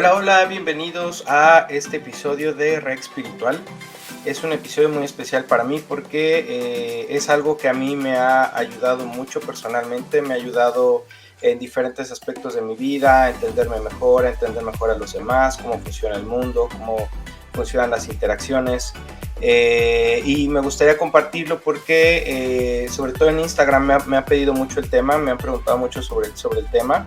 Hola, hola, bienvenidos a este episodio de Rec Espiritual. Es un episodio muy especial para mí porque es algo que a mí me ha ayudado mucho personalmente, me ha ayudado en diferentes aspectos de mi vida, a entenderme mejor, a entender mejor a los demás, cómo funciona el mundo, cómo funcionan las interacciones. Y me gustaría compartirlo porque sobre todo en Instagram me ha pedido mucho el tema, me han preguntado mucho sobre el tema.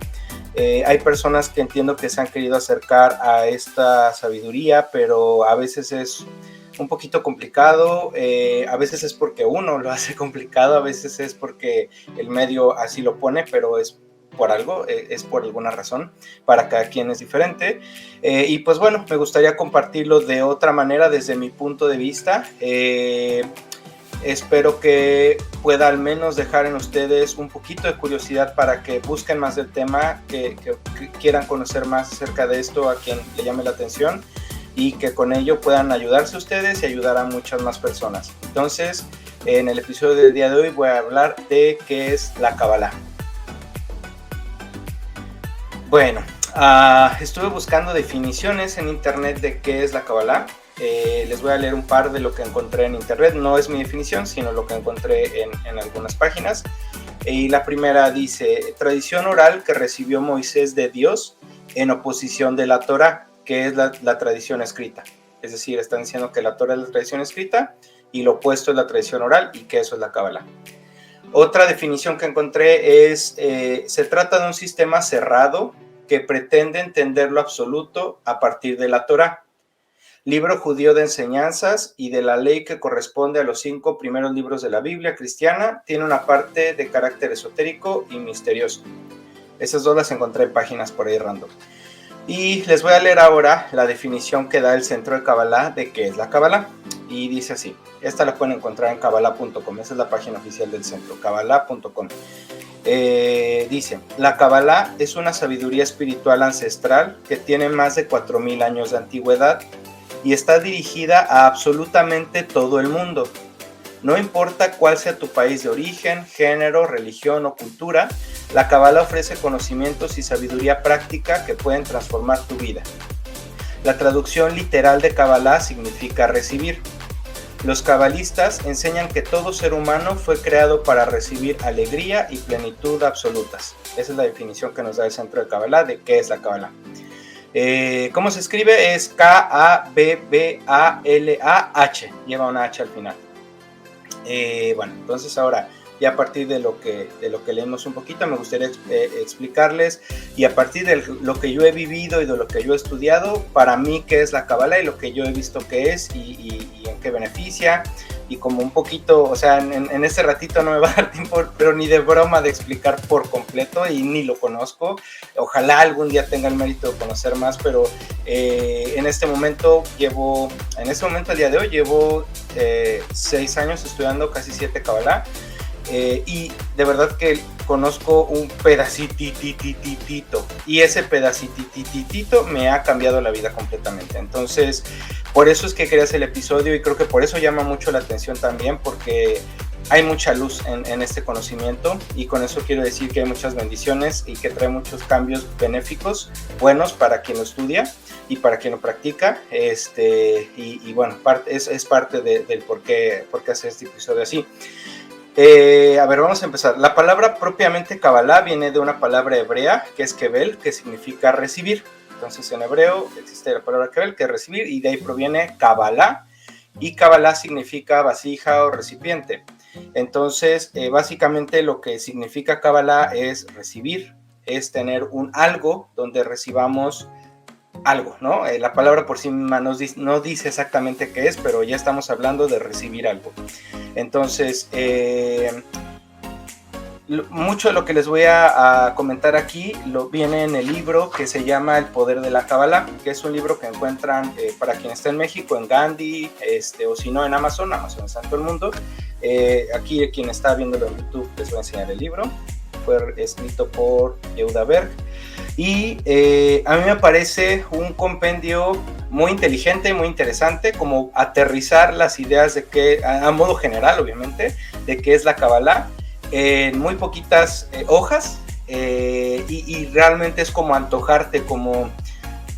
Hay personas que entiendo que se han querido acercar a esta sabiduría, pero a veces es un poquito complicado, a veces es porque uno lo hace complicado, a veces es porque el medio así lo pone, pero es por algo, es por alguna razón, para cada quien es diferente. Y pues bueno, me gustaría compartirlo de otra manera desde mi punto de vista. Espero que pueda al menos dejar en ustedes un poquito de curiosidad para que busquen más del tema, que quieran conocer más acerca de esto a quien le llame la atención y que con ello puedan ayudarse ustedes y ayudar a muchas más personas. Entonces, en el episodio del día de hoy voy a hablar de qué es la Kabbalah. Bueno, estuve buscando definiciones en internet de qué es la Kabbalah. Les voy a leer un par de lo que encontré en internet. No es mi definición, sino lo que encontré en algunas páginas. Y la primera dice: tradición oral que recibió Moisés de Dios en oposición de la Torá, que es la tradición escrita. Es decir, están diciendo que la Torá es la tradición escrita y lo opuesto es la tradición oral y que eso es la Kabbalah. Otra definición que encontré es: se trata de un sistema cerrado que pretende entender lo absoluto a partir de la Torá, libro judío de enseñanzas y de la ley que corresponde a los 5 primeros libros de la Biblia cristiana. Tiene una parte de carácter esotérico y misterioso. Esas dos las encontré en páginas por ahí random. Y les voy a leer ahora la definición que da el Centro de Kabbalah de qué es la Kabbalah. Y dice así, esta la pueden encontrar en kabbalah.com, esa es la página oficial del centro, kabbalah.com. Dice: la Kabbalah es una sabiduría espiritual ancestral que tiene más de 4.000 años de antigüedad y está dirigida a absolutamente todo el mundo. No importa cuál sea tu país de origen, género, religión o cultura, la Kabbalah ofrece conocimientos y sabiduría práctica que pueden transformar tu vida. La traducción literal de Kabbalah significa recibir. Los kabalistas enseñan que todo ser humano fue creado para recibir alegría y plenitud absolutas. Esa es la definición que nos da el Centro de Kabbalah de qué es la Kabbalah. ¿Cómo se escribe? Es K-A-B-B-A-L-A-H. Lleva una H al final. Bueno, entonces ahora, ya a partir de lo que leemos un poquito, me gustaría explicarles, y a partir de lo que yo he vivido y de lo que yo he estudiado, para mí qué es la Kabbalah y lo que yo he visto que es y en qué beneficia. Y como un poquito, o sea, en este ratito no me va a dar tiempo, pero ni de broma, de explicar por completo, y ni lo conozco. Ojalá algún día tenga el mérito de conocer más, pero en este momento, al día de hoy, llevo 6 años estudiando, casi 7 Kabbalah. Y de verdad que conozco un pedacititititito, y ese pedacitititito me ha cambiado la vida completamente. Entonces, por eso es que quería hacer el episodio, y creo que por eso llama mucho la atención también, porque hay mucha luz en este conocimiento, y con eso quiero decir que hay muchas bendiciones y que trae muchos cambios benéficos, buenos para quien lo estudia y para quien lo practica. Y bueno, es parte del por qué hacer este episodio así. A ver, vamos a empezar. La palabra propiamente Kabbalah viene de una palabra hebrea que es Kebel, que significa recibir. Entonces en hebreo existe la palabra Kebel, que es recibir, y de ahí proviene Kabbalah, y Kabbalah significa vasija o recipiente. Entonces básicamente lo que significa Kabbalah es recibir, es tener un algo donde recibamos algo, ¿no? La palabra por sí misma no dice exactamente qué es, pero ya estamos hablando de recibir algo. Entonces, mucho de lo que les voy a comentar aquí viene en el libro que se llama El Poder de la Kabbalah, que es un libro que encuentran para quien está en México, en Gandhi, o si no en Amazon está en todo el mundo. Aquí quien está viéndolo en YouTube les voy a enseñar el libro. Fue escrito por Yehuda Berg. Y a mí me parece un compendio muy inteligente, muy interesante, como aterrizar las ideas de que, a modo general obviamente, de qué es la Kabbalah en muy poquitas hojas, y realmente es como antojarte, como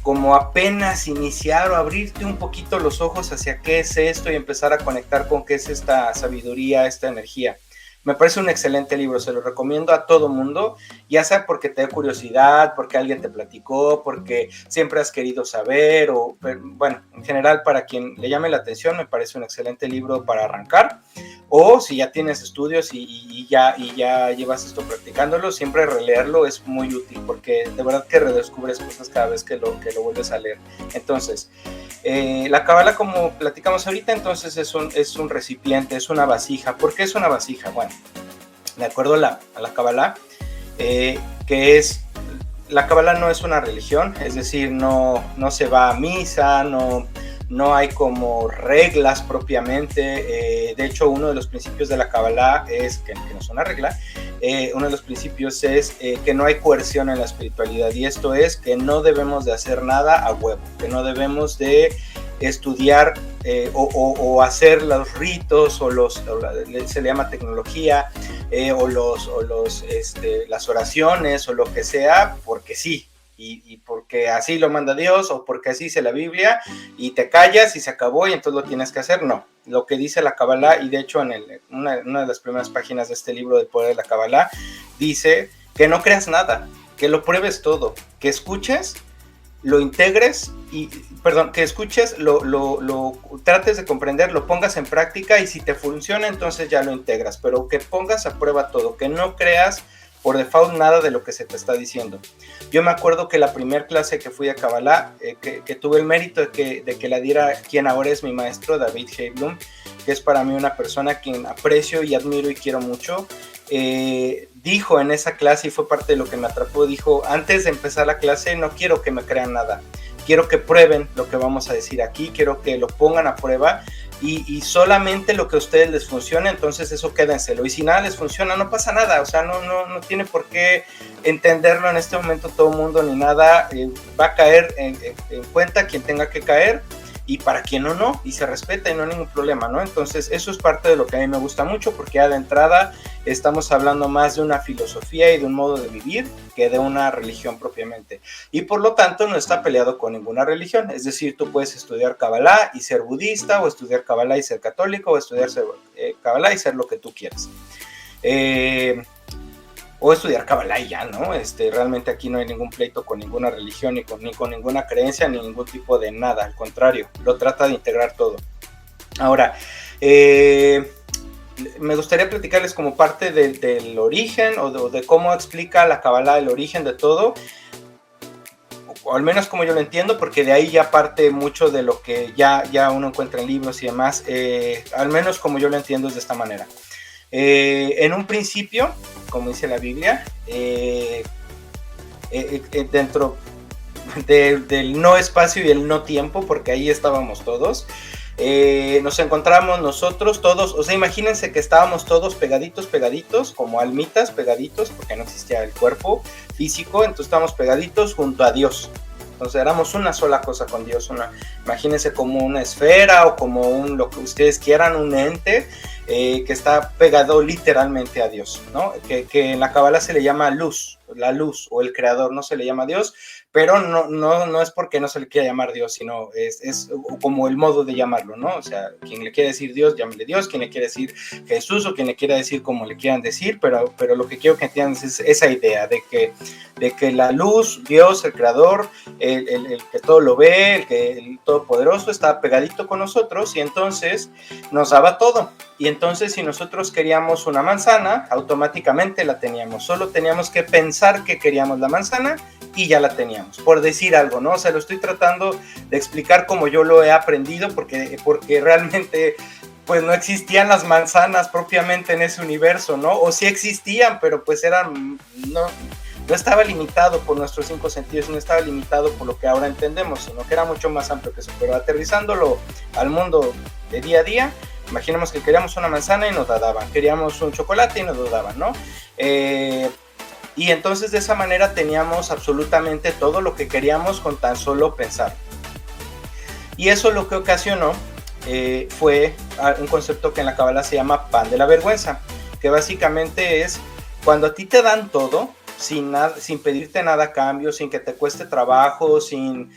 como apenas iniciar o abrirte un poquito los ojos hacia qué es esto y empezar a conectar con qué es esta sabiduría, esta energía. Me parece un excelente libro, se lo recomiendo a todo mundo, ya sea porque te da curiosidad, porque alguien te platicó, porque siempre has querido saber, o bueno, en general para quien le llame la atención, me parece un excelente libro para arrancar. O si ya tienes estudios y ya llevas esto practicándolo, siempre releerlo es muy útil, porque de verdad que redescubres cosas cada vez que lo vuelves a leer. Entonces, la cábala, como platicamos ahorita, entonces es un recipiente, es una vasija. ¿Por qué es una vasija? Bueno, de acuerdo a la cábala, que es, la cábala no es una religión, es decir, no se va a misa, no hay como reglas propiamente. De hecho, uno de los principios de la cábala es, que no es una regla, uno de los principios es que no hay coerción en la espiritualidad, y esto es que no debemos de hacer nada a huevo, que no debemos de estudiar o hacer los ritos se le llama tecnología, las oraciones o lo que sea porque sí, y porque así lo manda Dios o porque así dice la Biblia, y te callas y se acabó y entonces lo tienes que hacer. No, lo que dice la cábala, y de hecho en una de las primeras páginas de este libro del poder de la cábala, dice que no creas nada, que lo pruebes todo, que escuches, lo integres que escuches, lo trates de comprender, lo pongas en práctica, y si te funciona entonces ya lo integras, pero que pongas a prueba todo, que no creas por default nada de lo que se te está diciendo. Yo me acuerdo que la primera clase que fui a Kabbalah, que tuve el mérito de que la diera quien ahora es mi maestro, David Heiblum, que es para mí una persona a quien aprecio y admiro y quiero mucho, dijo en esa clase, y fue parte de lo que me atrapó, dijo: antes de empezar la clase no quiero que me crean nada, quiero que prueben lo que vamos a decir aquí, quiero que lo pongan a prueba, y solamente lo que a ustedes les funcione, entonces eso quédenselo, y si nada les funciona no pasa nada, o sea, no tiene por qué entenderlo en este momento todo el mundo ni nada, va a caer en cuenta quien tenga que caer, y para quien no, y se respeta y no hay ningún problema, ¿no? Entonces eso es parte de lo que a mí me gusta mucho, porque ya de entrada estamos hablando más de una filosofía y de un modo de vivir que de una religión propiamente, y por lo tanto no está peleado con ninguna religión. Es decir, tú puedes estudiar Kabbalah y ser budista, o estudiar Kabbalah y ser católico, o estudiar Kabbalah y ser lo que tú quieras, o estudiar Kabbalah y ya, ¿no? Realmente aquí no hay ningún pleito con ninguna religión, ni con ninguna creencia, ni ningún tipo de nada, al contrario, lo trata de integrar todo. Ahora, me gustaría platicarles como parte del origen, o de cómo explica la Kabbalah el origen de todo, o al menos como yo lo entiendo, porque de ahí ya parte mucho de lo que ya uno encuentra en libros y demás, al menos como yo lo entiendo es de esta manera. En un principio, como dice la Biblia, dentro del no espacio y el no tiempo, porque ahí estábamos todos, nos encontramos nosotros todos, o sea, imagínense que estábamos todos pegaditos, como almitas pegaditos, porque no existía el cuerpo físico, entonces estábamos pegaditos junto a Dios. Entonces éramos una sola cosa con Dios, imagínense como una esfera, o como lo que ustedes quieran, un ente que está pegado literalmente a Dios, ¿no? Que en la Kabbalah se le llama luz, la luz, o el creador, no se le llama Dios, pero no es porque no se le quiera llamar Dios, sino es como el modo de llamarlo, ¿no? O sea, quien le quiere decir Dios, llámele Dios, quien le quiere decir Jesús, o quien le quiera decir como le quieran decir, pero lo que quiero que entiendan es esa idea de que la luz, Dios, el creador, el que todo lo ve, el todopoderoso, está pegadito con nosotros, y entonces nos daba todo. Y entonces, si nosotros queríamos una manzana, automáticamente la teníamos. Solo teníamos que pensar que queríamos la manzana y ya la teníamos, por decir algo, ¿no? O sea, lo estoy tratando de explicar como yo lo he aprendido, porque realmente pues no existían las manzanas propiamente en ese universo, ¿no? O sí existían, pero pues no estaba limitado por nuestros 5 sentidos, no estaba limitado por lo que ahora entendemos, sino que era mucho más amplio que eso. Pero aterrizándolo al mundo de día a día, imaginemos que queríamos una manzana y nos la daban, queríamos un chocolate y nos lo daban, ¿no? Y entonces de esa manera teníamos absolutamente todo lo que queríamos con tan solo pensar. Y eso lo que ocasionó fue un concepto que en la Kabbalah se llama pan de la vergüenza, que básicamente es cuando a ti te dan todo, sin pedirte nada a cambio, sin que te cueste trabajo, sin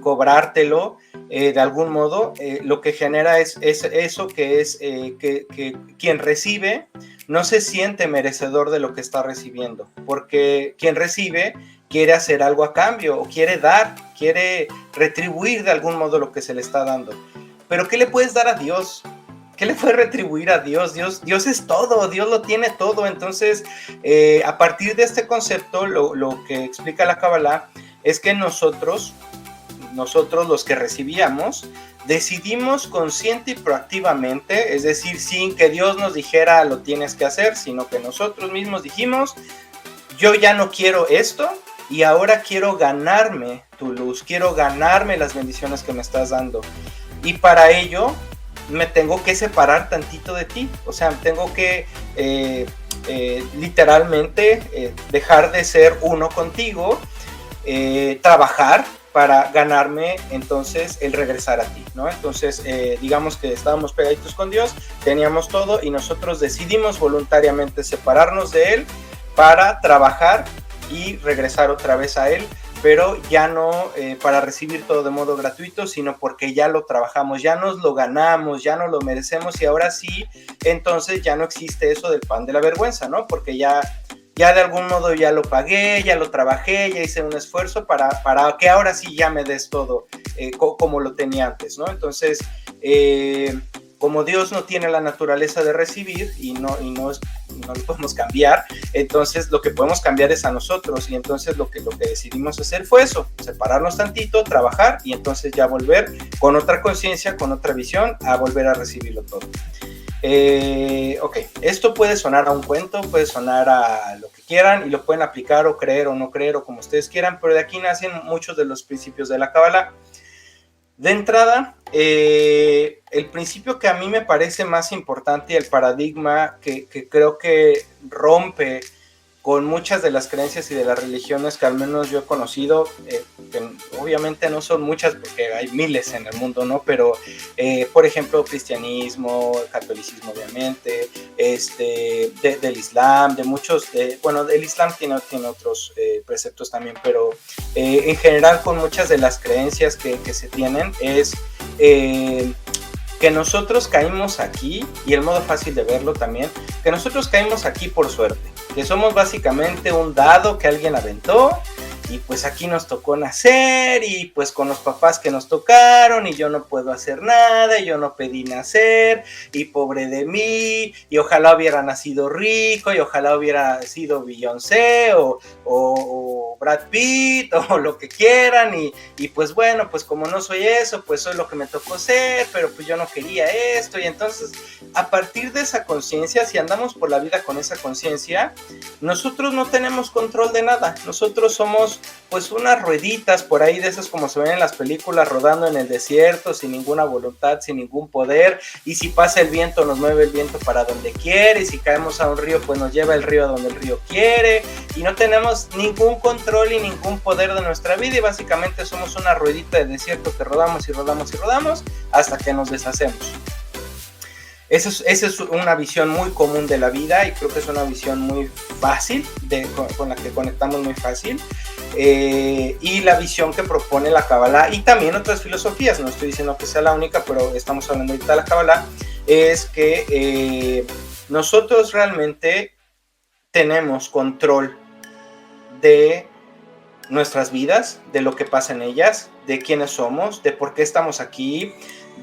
cobrártelo, de algún modo, lo que genera es eso, que es que quien recibe no se siente merecedor de lo que está recibiendo, porque quien recibe quiere hacer algo a cambio, o quiere dar, quiere retribuir de algún modo lo que se le está dando. Pero ¿qué le puedes dar a Dios? ¿Qué le puede retribuir a Dios? Dios es todo, Dios lo tiene todo. Entonces, a partir de este concepto, lo que explica la Kabbalah es que nosotros los que recibíamos, decidimos consciente y proactivamente, es decir, sin que Dios nos dijera lo tienes que hacer, sino que nosotros mismos dijimos, yo ya no quiero esto y ahora quiero ganarme tu luz, quiero ganarme las bendiciones que me estás dando. Y para ello me tengo que separar tantito de ti, o sea, tengo que literalmente dejar de ser uno contigo, trabajar para ganarme entonces el regresar a ti, ¿no? Entonces, digamos que estábamos pegaditos con Dios, teníamos todo y nosotros decidimos voluntariamente separarnos de Él para trabajar y regresar otra vez a Él, pero ya no para recibir todo de modo gratuito, sino porque ya lo trabajamos, ya nos lo ganamos, ya nos lo merecemos y ahora sí, entonces ya no existe eso del pan de la vergüenza, ¿no? Porque ya de algún modo ya lo pagué, ya lo trabajé, ya hice un esfuerzo para que ahora sí ya me des todo como lo tenía antes, ¿no? Entonces, como Dios no tiene la naturaleza de recibir y no lo podemos cambiar, entonces lo que podemos cambiar es a nosotros y entonces lo que decidimos hacer fue eso, separarnos tantito, trabajar y entonces ya volver con otra conciencia, con otra visión, a volver a recibirlo todo. Ok, esto puede sonar a un cuento, puede sonar a lo que quieran y lo pueden aplicar o creer o no creer o como ustedes quieran, pero de aquí nacen muchos de los principios de la Kabbalah. De entrada, el principio que a mí me parece más importante y el paradigma que creo que rompe con muchas de las creencias y de las religiones que al menos yo he conocido, que obviamente no son muchas porque hay miles en el mundo, ¿no? Pero, por ejemplo, cristianismo, catolicismo, obviamente, del Islam, de muchos, bueno, el Islam tiene otros preceptos también, pero en general con muchas de las creencias que se tienen es que nosotros caímos aquí, y el modo fácil de verlo también, que nosotros caímos aquí por suerte, que somos básicamente un dado que alguien aventó y pues aquí nos tocó nacer y pues con los papás que nos tocaron y yo no puedo hacer nada y yo no pedí nacer y pobre de mí y ojalá hubiera nacido rico y ojalá hubiera sido Beyoncé o Brad Pitt o lo que quieran y pues bueno, pues como no soy eso, pues soy lo que me tocó ser, pero pues yo no quería esto y entonces a partir de esa conciencia, si andamos por la vida con esa conciencia, nosotros no tenemos control de nada, nosotros somos pues unas rueditas por ahí de esas como se ven en las películas rodando en el desierto sin ninguna voluntad, sin ningún poder y si pasa el viento nos mueve el viento para donde quiere y si caemos a un río pues nos lleva el río a donde el río quiere y no tenemos ningún control y ningún poder de nuestra vida y básicamente somos una ruedita de desierto que rodamos y rodamos y rodamos hasta que nos deshacemos. Esa es una visión muy común de la vida y creo que es una visión muy fácil, con la que conectamos muy fácil. Y la visión que propone la Kabbalah y también otras filosofías, no estoy diciendo que sea la única, pero estamos hablando ahorita de la Kabbalah, es que nosotros realmente tenemos control de nuestras vidas, de lo que pasa en ellas, de quiénes somos, de por qué estamos aquí,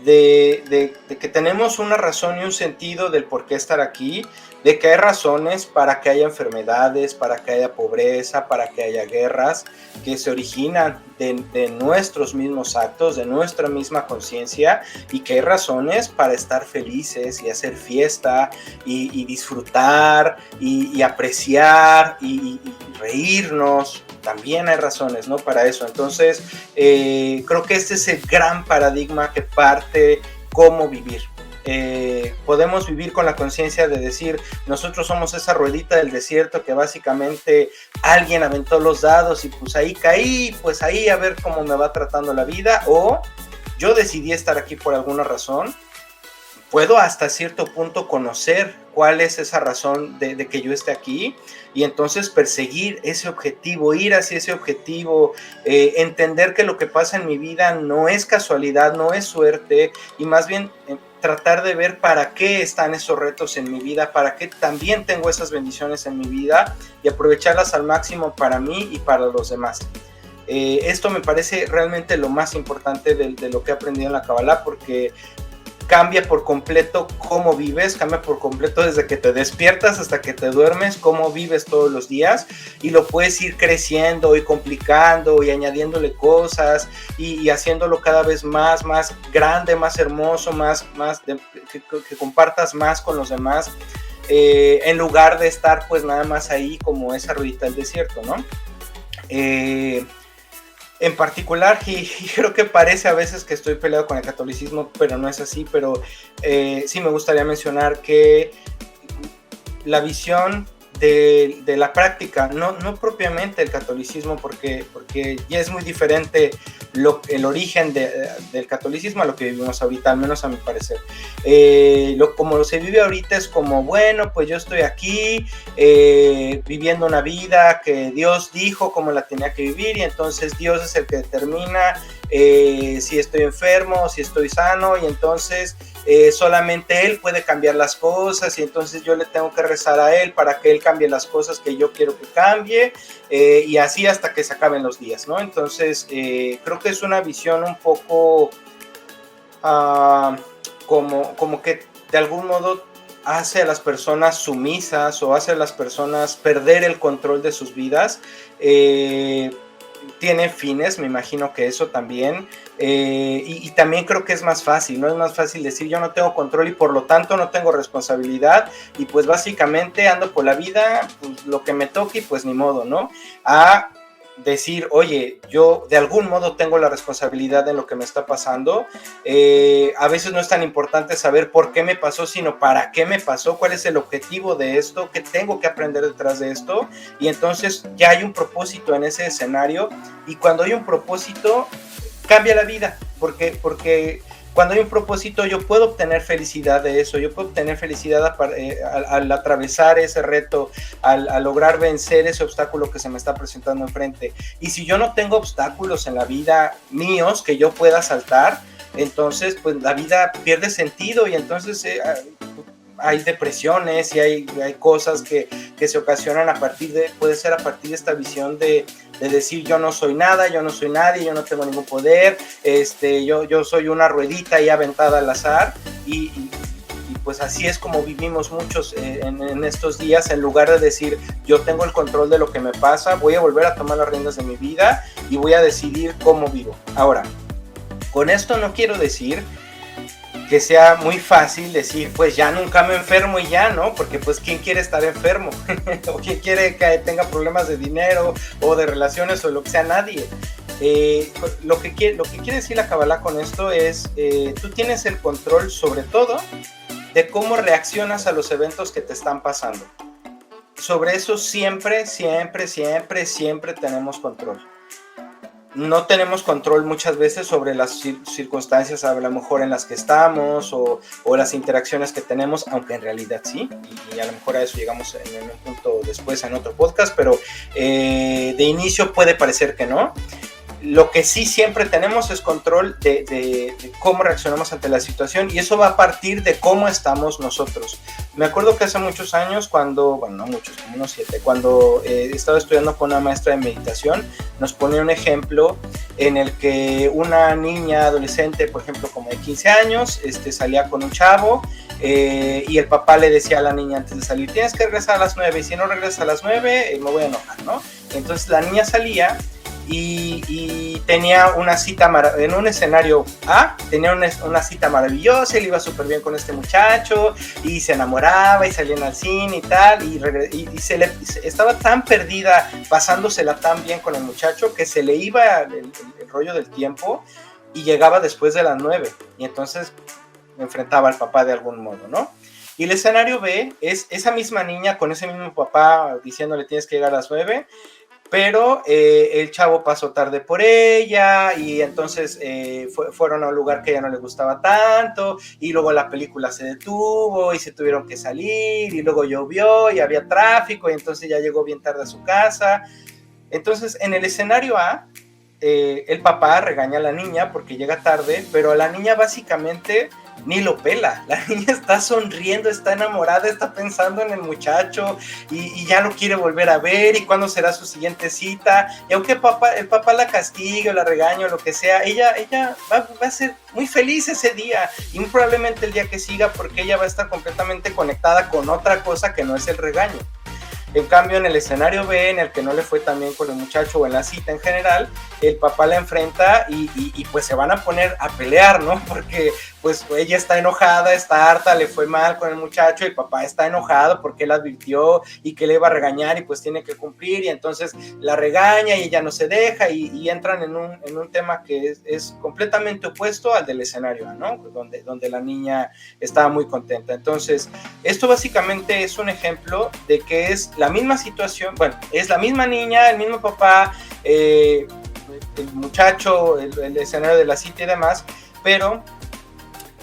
de que tenemos una razón y un sentido del por qué estar aquí, de que hay razones para que haya enfermedades, para que haya pobreza, para que haya guerras, que se originan de nuestros mismos actos, de nuestra misma conciencia, y que hay razones para estar felices y hacer fiesta y disfrutar y apreciar y reírnos. También hay razones, ¿no? Para eso. Entonces, creo que este es el gran paradigma que parte cómo vivir. Podemos vivir con la conciencia de decir, nosotros somos esa ruedita del desierto que básicamente alguien aventó los dados y pues ahí caí, pues ahí a ver cómo me va tratando la vida, o yo decidí estar aquí por alguna razón, puedo hasta cierto punto conocer cuál es esa razón de que yo esté aquí, y entonces perseguir ese objetivo, ir hacia ese objetivo, entender que lo que pasa en mi vida no es casualidad, no es suerte, y más bien tratar de ver para qué están esos retos en mi vida, para qué también tengo esas bendiciones en mi vida, y aprovecharlas al máximo para mí y para los demás. Esto me parece realmente lo más importante de lo que he aprendido en la Kabbalah, porque cambia por completo cómo vives, cambia por completo desde que te despiertas hasta que te duermes, cómo vives todos los días, y lo puedes ir creciendo y complicando y añadiéndole cosas y haciéndolo cada vez más grande, más hermoso, que compartas más con los demás, en lugar de estar pues nada más ahí como esa ruedita del desierto, ¿no? En particular, y creo que parece a veces que estoy peleado con el catolicismo, pero no es así, pero sí me gustaría mencionar que la visión de la práctica, no propiamente el catolicismo, porque ya es muy diferente el origen del catolicismo a lo que vivimos ahorita, al menos a mi parecer. Como se vive ahorita es como, bueno, pues yo estoy aquí viviendo una vida que Dios dijo cómo la tenía que vivir, y entonces Dios es el que determina si estoy enfermo, si estoy sano, y entonces solamente Él puede cambiar las cosas, y entonces yo le tengo que rezar a Él para que Él cambie las cosas que yo quiero que cambie, y así hasta que se acaben los días, ¿no? Entonces creo que es una visión un poco como que de algún modo hace a las personas sumisas o hace a las personas perder el control de sus vidas. Tiene fines, me imagino que eso también, y también creo que es más fácil, ¿no? Es más fácil decir yo no tengo control y por lo tanto no tengo responsabilidad, y pues básicamente ando por la vida, pues lo que me toque y pues ni modo, ¿no? A decir, oye, yo de algún modo tengo la responsabilidad de lo que me está pasando. A veces no es tan importante saber por qué me pasó, sino para qué me pasó, cuál es el objetivo de esto, qué tengo que aprender detrás de esto, y entonces ya hay un propósito en ese escenario, y cuando hay un propósito cambia la vida, porque cuando hay un propósito yo puedo obtener felicidad de eso, yo puedo obtener felicidad al atravesar ese reto, al lograr vencer ese obstáculo que se me está presentando enfrente. Y si yo no tengo obstáculos en la vida míos que yo pueda saltar, entonces pues la vida pierde sentido, y entonces hay depresiones y hay cosas que se ocasionan puede ser a partir de esta visión de decir yo no soy nada, yo no soy nadie, yo no tengo ningún poder, yo soy una ruedita ahí aventada al azar, y pues así es como vivimos muchos en estos días, en lugar de decir yo tengo el control de lo que me pasa, voy a volver a tomar las riendas de mi vida y voy a decidir cómo vivo. Ahora, con esto no quiero decir que sea muy fácil decir, pues ya nunca me enfermo y ya, ¿no? Porque pues ¿quién quiere estar enfermo? ¿O quién quiere que tenga problemas de dinero o de relaciones o lo que sea? Nadie. Lo que quiere decir la Kabbalah con esto es, tú tienes el control sobre todo de cómo reaccionas a los eventos que te están pasando. Sobre eso siempre tenemos control. No tenemos control muchas veces sobre las circunstancias a lo mejor en las que estamos o las interacciones que tenemos, aunque en realidad sí, y a lo mejor a eso llegamos en un punto después en otro podcast, pero de inicio puede parecer que no. Lo que sí siempre tenemos es control de cómo reaccionamos ante la situación, y eso va a partir de cómo estamos nosotros. Me acuerdo que hace muchos años, no muchos, como unos 7, cuando estaba estudiando con una maestra de meditación, nos ponía un ejemplo en el que una niña adolescente, por ejemplo como de 15 años, salía con un chavo, y el papá le decía a la niña antes de salir, tienes que regresar a las 9, y si no regresas a las 9 me voy a enojar, ¿no? Entonces la niña salía y tenía una cita en un escenario A, tenía una cita maravillosa, él iba súper bien con este muchacho y se enamoraba y salían al cine y tal, y estaba tan perdida, pasándosela tan bien con el muchacho, que se le iba el rollo del tiempo y llegaba después de las 9, y entonces enfrentaba al papá de algún modo, ¿no? Y el escenario B es esa misma niña con ese mismo papá diciéndole tienes que llegar a las 9, pero el chavo pasó tarde por ella y entonces fueron a un lugar que a ella no le gustaba tanto y luego la película se detuvo y se tuvieron que salir y luego llovió y había tráfico y entonces ya llegó bien tarde a su casa. Entonces en el escenario A, el papá regaña a la niña porque llega tarde, pero a la niña básicamente ni lo pela. La niña está sonriendo, está enamorada, está pensando en el muchacho y ya lo quiere volver a ver y cuándo será su siguiente cita. Y aunque el papá la castigue o la regañe o lo que sea, ella va a ser muy feliz ese día y muy probablemente el día que siga, porque ella va a estar completamente conectada con otra cosa que no es el regaño. En cambio, en el escenario B, en el que no le fue tan bien con el muchacho o en la cita en general, el papá la enfrenta y pues se van a poner a pelear, ¿no? Porque pues ella está enojada, está harta, le fue mal con el muchacho, el papá está enojado porque él advirtió y que le iba a regañar y pues tiene que cumplir, y entonces la regaña y ella no se deja y entran en un tema que es completamente opuesto al del escenario, ¿no? Donde la niña estaba muy contenta. Entonces, esto básicamente es un ejemplo de que es la misma situación, bueno, es la misma niña, el mismo papá, el muchacho, el escenario de la cita y demás, pero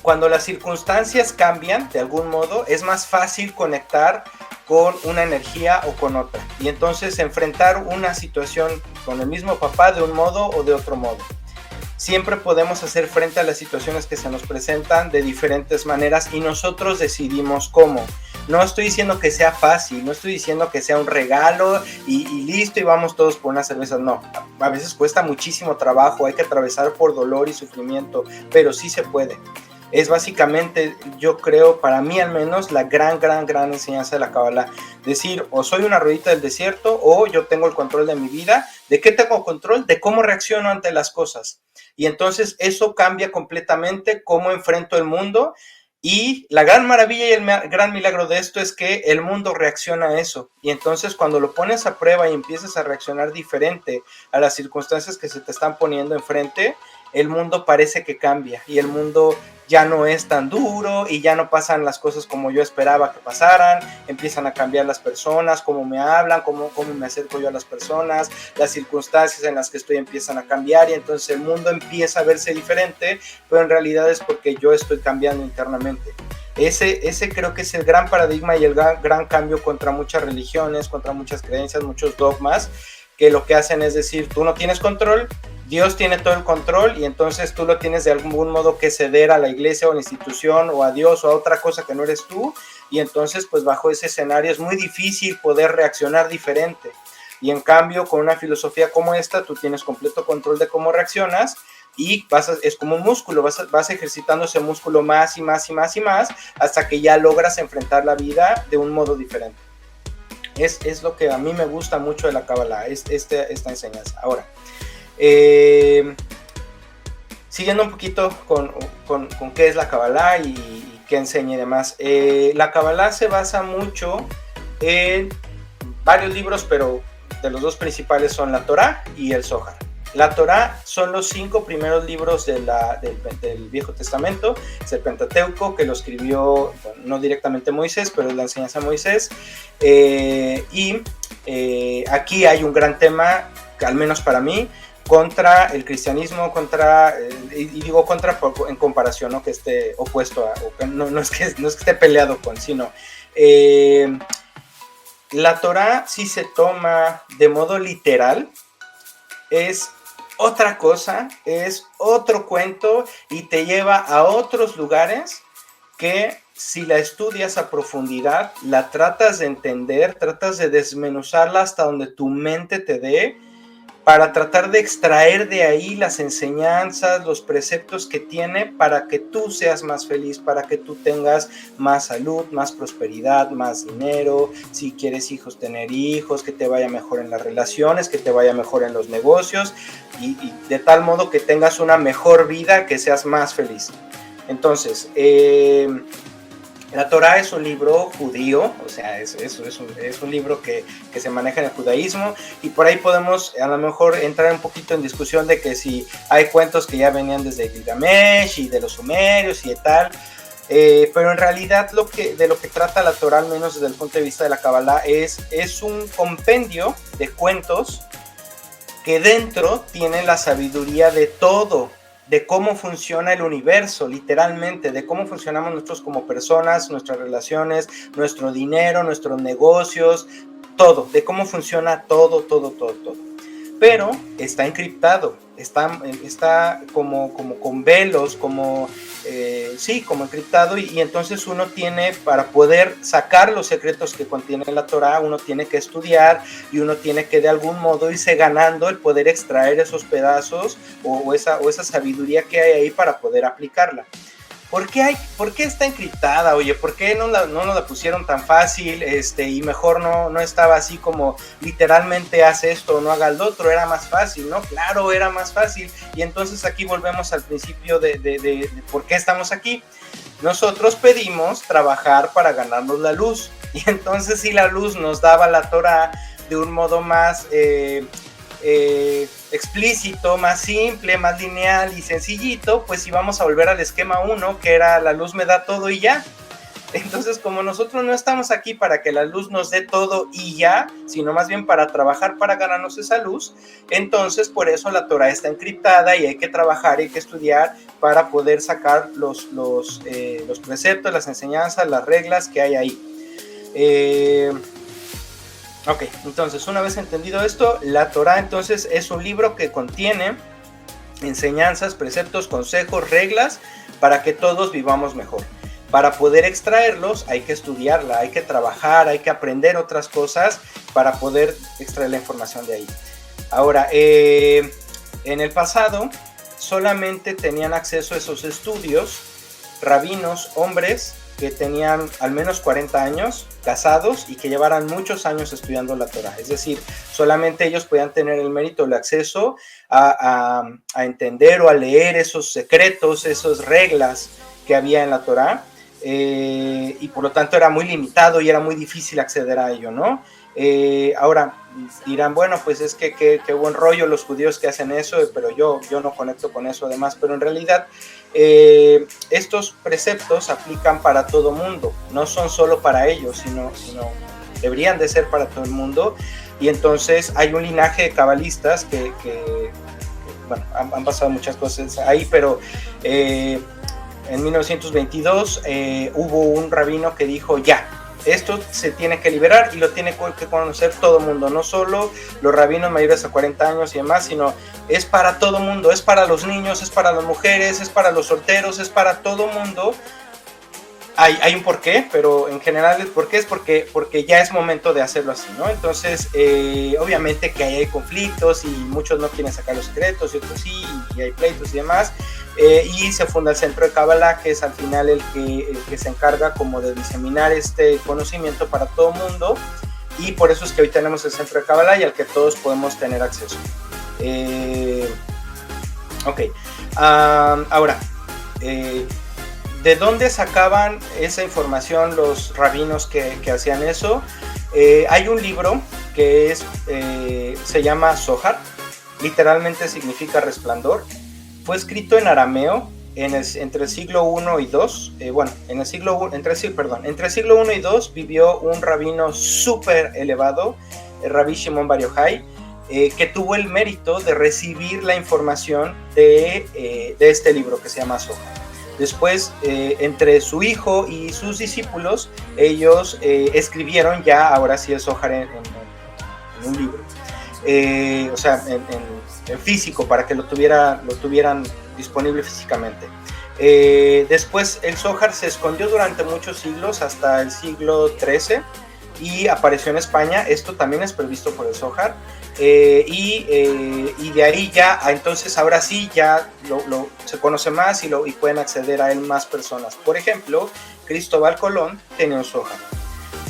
cuando las circunstancias cambian de algún modo, es más fácil conectar con una energía o con otra, y entonces enfrentar una situación con el mismo papá de un modo o de otro modo. Siempre podemos hacer frente a las situaciones que se nos presentan de diferentes maneras y nosotros decidimos cómo. No estoy diciendo que sea fácil, no estoy diciendo que sea un regalo y listo y vamos todos por unas cervezas, no. A veces cuesta muchísimo trabajo, hay que atravesar por dolor y sufrimiento, pero sí se puede. Es básicamente, yo creo, para mí al menos, la gran enseñanza de la Kabbalah. Decir, o soy una ruedita del desierto, o yo tengo el control de mi vida. ¿De qué tengo control? De cómo reacciono ante las cosas. Y entonces eso cambia completamente cómo enfrento el mundo. Y la gran maravilla y el gran milagro de esto es que el mundo reacciona a eso. Y entonces cuando lo pones a prueba y empiezas a reaccionar diferente a las circunstancias que se te están poniendo enfrente, el mundo parece que cambia y el mundo ya no es tan duro y ya no pasan las cosas como yo esperaba que pasaran, empiezan a cambiar las personas, cómo me hablan, cómo me acerco yo a las personas, las circunstancias en las que estoy empiezan a cambiar y entonces el mundo empieza a verse diferente, pero en realidad es porque yo estoy cambiando internamente. Ese creo que es el gran paradigma y el gran cambio contra muchas religiones, contra muchas creencias, muchos dogmas, que lo que hacen es decir, tú no tienes control, Dios tiene todo el control y entonces tú lo tienes de algún modo que ceder a la iglesia o a la institución o a Dios o a otra cosa que no eres tú, y entonces pues bajo ese escenario es muy difícil poder reaccionar diferente. Y en cambio con una filosofía como esta tú tienes completo control de cómo reaccionas y es como un músculo, vas ejercitando ese músculo más y más y más y más hasta que ya logras enfrentar la vida de un modo diferente. Es lo que a mí me gusta mucho de la Kabbalah, esta enseñanza. Ahora, siguiendo un poquito con qué es la Kabbalah y qué enseña y demás. La Kabbalah se basa mucho en varios libros, pero de los dos principales son la Torá y el Zohar. La Torá son los 5 primeros libros del Viejo Testamento. Es el Pentateuco, que lo escribió, bueno, no directamente Moisés, pero es la enseñanza de Moisés. Aquí hay un gran tema, al menos para mí, contra el cristianismo, y digo contra en comparación, ¿no? Que esté opuesto a, o que no es que esté peleado con, sino la Torá, si se toma de modo literal, es otra cosa, es otro cuento y te lleva a otros lugares que si la estudias a profundidad, la tratas de entender, tratas de desmenuzarla hasta donde tu mente te dé, para tratar de extraer de ahí las enseñanzas, los preceptos que tiene para que tú seas más feliz, para que tú tengas más salud, más prosperidad, más dinero, si quieres hijos, tener hijos, que te vaya mejor en las relaciones, que te vaya mejor en los negocios y de tal modo que tengas una mejor vida, que seas más feliz. Entonces, la Torá es un libro judío, o sea, es un libro que se maneja en el judaísmo, y por ahí podemos a lo mejor entrar un poquito en discusión de que si hay cuentos que ya venían desde Gilgamesh y de los sumerios y de tal, pero en realidad de lo que trata la Torá, al menos desde el punto de vista de la Kabbalah, es un compendio de cuentos que dentro tiene la sabiduría de todo, de cómo funciona el universo, literalmente, de cómo funcionamos nosotros como personas, nuestras relaciones, nuestro dinero, nuestros negocios, todo, de cómo funciona todo. Pero está encriptado, está como con velos, como encriptado, y entonces uno tiene, para poder sacar los secretos que contiene la Torá, uno tiene que estudiar y uno tiene que de algún modo irse ganando el poder extraer esos pedazos o esa sabiduría que hay ahí para poder aplicarla. ¿Por qué está encriptada? Oye, ¿por qué no nos la pusieron tan fácil? Y mejor no estaba así como literalmente haz esto o no haga el otro, era más fácil, ¿no? Claro, era más fácil. Y entonces aquí volvemos al principio de por qué estamos aquí. Nosotros pedimos trabajar para ganarnos la luz. Y entonces si la luz nos daba la Torá de un modo más explícito, más simple, más lineal y sencillito, pues íbamos a volver al esquema 1, que era la luz me da todo y ya. Entonces, como nosotros no estamos aquí para que la luz nos dé todo y ya, sino más bien para trabajar para ganarnos esa luz, entonces por eso la Torá está encriptada y hay que trabajar, hay que estudiar para poder sacar los preceptos, las enseñanzas, las reglas que hay ahí. Ok, entonces una vez entendido esto, la Torá entonces es un libro que contiene enseñanzas, preceptos, consejos, reglas para que todos vivamos mejor. Para poder extraerlos hay que estudiarla, hay que trabajar, hay que aprender otras cosas para poder extraer la información de ahí. Ahora, en el pasado solamente tenían acceso a esos estudios rabinos, hombres que tenían al menos 40 años, casados y que llevaran muchos años estudiando la Torá. Es decir, solamente ellos podían tener el mérito, el acceso a entender o a leer esos secretos, esas reglas que había en la Torá, y por lo tanto era muy limitado y era muy difícil acceder a ello, ¿no? Ahora dirán, bueno, pues es que qué buen rollo los judíos que hacen eso, pero yo no conecto con eso además, pero en realidad estos preceptos aplican para todo mundo, no son solo para ellos, sino deberían de ser para todo el mundo. Y entonces hay un linaje de cabalistas que bueno, han pasado muchas cosas ahí, pero en 1922 hubo un rabino que dijo ya, esto se tiene que liberar y lo tiene que conocer todo el mundo, no solo los rabinos mayores a 40 años y demás, sino es para todo el mundo, es para los niños, es para las mujeres, es para los solteros, es para todo el mundo. Hay un porqué, pero en general el porqué es porque ya es momento de hacerlo así, ¿no? Entonces, obviamente que hay conflictos y muchos no quieren sacar los secretos y otros sí, y hay pleitos y demás. Y se funda el Centro de Kabbalah, que es al final el que se encarga como de diseminar este conocimiento para todo el mundo, y por eso es que hoy tenemos el Centro de Kabbalah y al que todos podemos tener acceso. Ahora, ¿de dónde sacaban esa información los rabinos que hacían eso? Hay un libro que se llama Zohar, literalmente significa resplandor. Fue escrito en arameo entre el siglo I y II. Entre el siglo I y II vivió un rabino súper elevado, el Rabbi Shimon Bar Yochai, que tuvo el mérito de recibir la información de este libro que se llama Zohar. Después, entre su hijo y sus discípulos, ellos escribieron ya, ahora sí el Zohar en un libro, o sea, en físico, para que lo tuvieran disponible físicamente. Después el Zohar se escondió durante muchos siglos, hasta el siglo XIII, y apareció en España. Esto también es previsto por el Zohar. Y de ahí ya, entonces ahora sí ya se conoce más y pueden acceder a él más personas. Por ejemplo, Cristóbal Colón tenía un Zohar,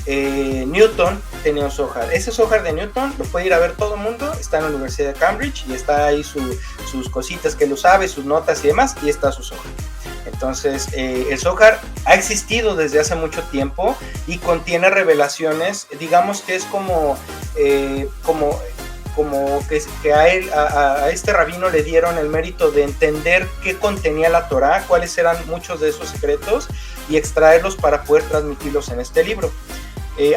Newton tenía un Zohar. Ese Zohar de Newton lo puede ir a ver todo el mundo, está en la Universidad de Cambridge y está ahí sus cositas que él sabe, sus notas y demás, y está su Zohar. Entonces el Zohar ha existido desde hace mucho tiempo y contiene revelaciones, digamos que es como que a este rabino le dieron el mérito de entender qué contenía la Torá, cuáles eran muchos de esos secretos y extraerlos para poder transmitirlos en este libro.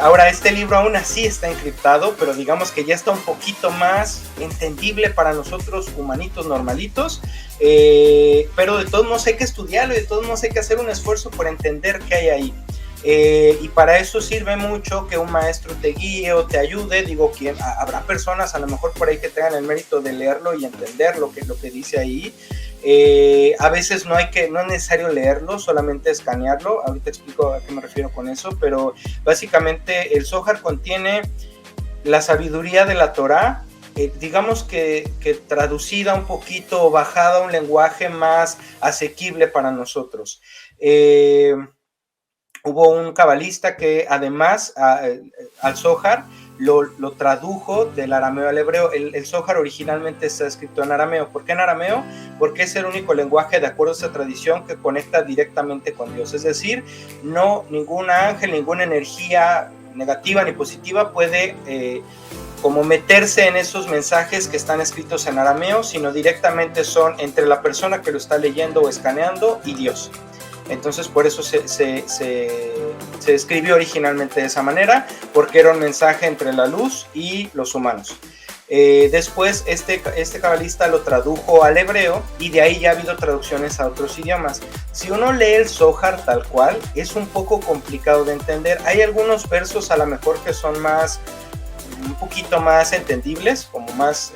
Ahora, este libro aún así está encriptado, pero digamos que ya está un poquito más entendible para nosotros humanitos normalitos, pero de todos modos hay que estudiarlo y de todos modos hay que hacer un esfuerzo por entender qué hay ahí. Y para eso sirve mucho que un maestro te guíe o te ayude. Digo, habrá personas a lo mejor por ahí que tengan el mérito de leerlo y entender lo que dice ahí. A veces no es necesario leerlo, solamente escanearlo. Ahorita explico a qué me refiero con eso, pero básicamente el Zohar contiene la sabiduría de la Torá, digamos que traducida un poquito, bajada a un lenguaje más asequible para nosotros. Hubo un cabalista que además al Zohar lo tradujo del arameo al hebreo. El Zohar originalmente está escrito en arameo. ¿Por qué en arameo? Porque es el único lenguaje, de acuerdo a esta tradición, que conecta directamente con Dios. Es decir, no ningún ángel, ninguna energía negativa ni positiva puede como meterse en esos mensajes que están escritos en arameo, sino directamente son entre la persona que lo está leyendo o escaneando y Dios. Entonces por eso se escribió originalmente de esa manera, porque era un mensaje entre la luz y los humanos. Después este cabalista lo tradujo al hebreo y de ahí ya ha habido traducciones a otros idiomas. Si uno lee el Zohar tal cual, es un poco complicado de entender. Hay algunos versos a lo mejor que son un poquito más entendibles, como más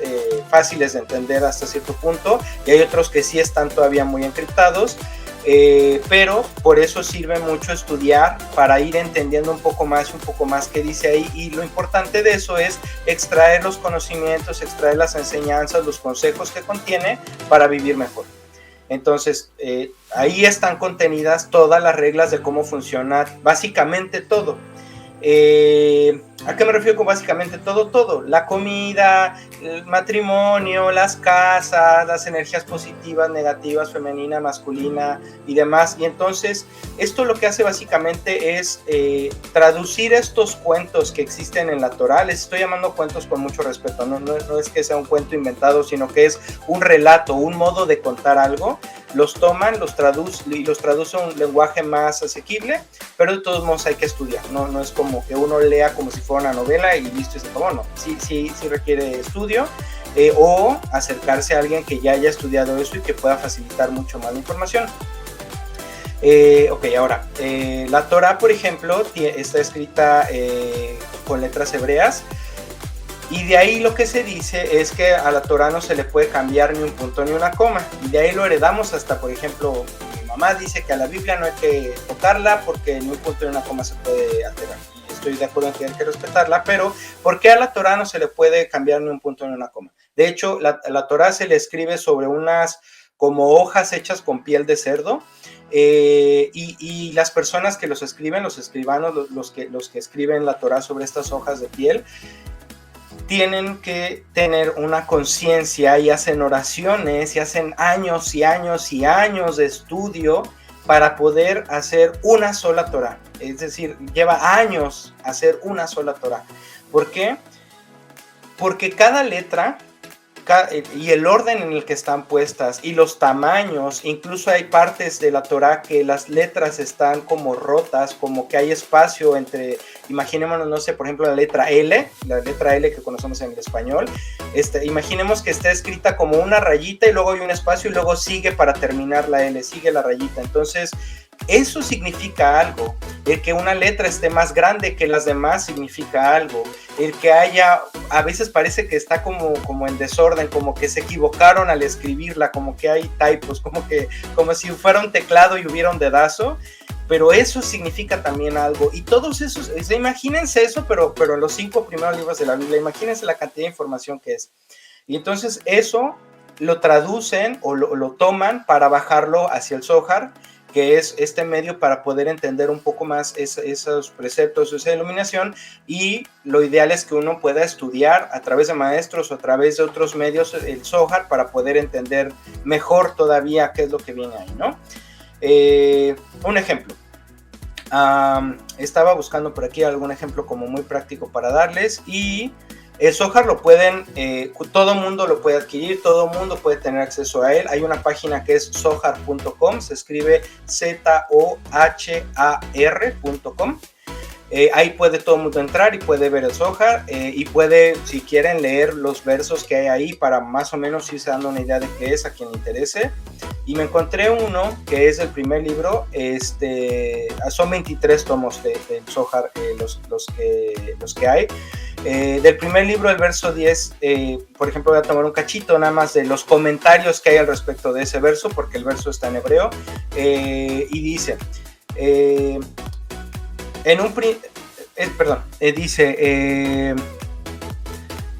fáciles de entender hasta cierto punto, y hay otros que sí están todavía muy encriptados. Pero por eso sirve mucho estudiar para ir entendiendo un poco más qué dice ahí, y lo importante de eso es extraer los conocimientos, extraer las enseñanzas, los consejos que contiene para vivir mejor. Entonces ahí están contenidas todas las reglas de cómo funciona básicamente todo. ¿A qué me refiero con básicamente todo? Todo, la comida, el matrimonio, las casas, las energías positivas, negativas, femenina, masculina y demás. Y entonces esto lo que hace básicamente es traducir estos cuentos que existen en la Torá. Les estoy llamando cuentos con mucho respeto, no es que sea un cuento inventado, sino que es un relato, un modo de contar algo. Los toman, los traduce a un lenguaje más asequible, pero de todos modos hay que estudiar, no es como que uno lea como si fuera una novela y listo y se acabó. No, sí requiere estudio, o acercarse a alguien que ya haya estudiado eso y que pueda facilitar mucho más la información. Ok, ahora, la Torá, por ejemplo, está escrita con letras hebreas. Y de ahí lo que se dice es que a la Torá no se le puede cambiar ni un punto ni una coma. Y de ahí lo heredamos hasta, por ejemplo, mi mamá dice que a la Biblia no hay que tocarla porque ni un punto ni una coma se puede alterar. Y estoy de acuerdo en que hay que respetarla, pero ¿por qué a la Torá no se le puede cambiar ni un punto ni una coma? De hecho, la Torá se le escribe sobre unas como hojas hechas con piel de cerdo. Y las personas que los escriben, los escribanos, los que escriben la Torá sobre estas hojas de piel, tienen que tener una conciencia y hacen oraciones y hacen años y años y años de estudio para poder hacer una sola Torá. Es decir, lleva años hacer una sola Torá. ¿Por qué? Porque cada letra y el orden en el que están puestas y los tamaños, incluso hay partes de la Torá que las letras están como rotas, como que hay espacio entre, imaginémonos, no sé, por ejemplo la letra L que conocemos en el español, imaginemos que está escrita como una rayita y luego hay un espacio y luego sigue para terminar la L, sigue la rayita. Entonces eso significa algo. El que una letra esté más grande que las demás significa algo. El que haya, a veces parece que está como en desorden, como que se equivocaron al escribirla, como que hay typos, como si fuera un teclado y hubiera un dedazo, pero eso significa también algo. Y todos esos, imagínense eso, pero en los 5 primeros libros de la Biblia, imagínense la cantidad de información que es. Y entonces eso lo traducen o lo toman para bajarlo hacia el Zohar, que es este medio para poder entender un poco más esos preceptos, esa iluminación, y lo ideal es que uno pueda estudiar a través de maestros o a través de otros medios el Zohar para poder entender mejor todavía qué es lo que viene ahí, ¿no? Un ejemplo. Estaba buscando por aquí algún ejemplo como muy práctico para darles, y el Zohar lo pueden, todo mundo lo puede adquirir, todo mundo puede tener acceso a él. Hay una página que es zohar.com, se escribe ZOHAR.com. Ahí puede todo el mundo entrar y puede ver el Zohar y puede, si quieren, leer los versos que hay ahí para más o menos irse dando una idea de qué es a quien le interese. Y me encontré uno que es el primer libro, son 23 tomos del Zohar, los que hay. Del primer libro, el verso 10, por ejemplo, voy a tomar un cachito nada más de los comentarios que hay al respecto de ese verso, porque el verso está en hebreo, y dice, dice,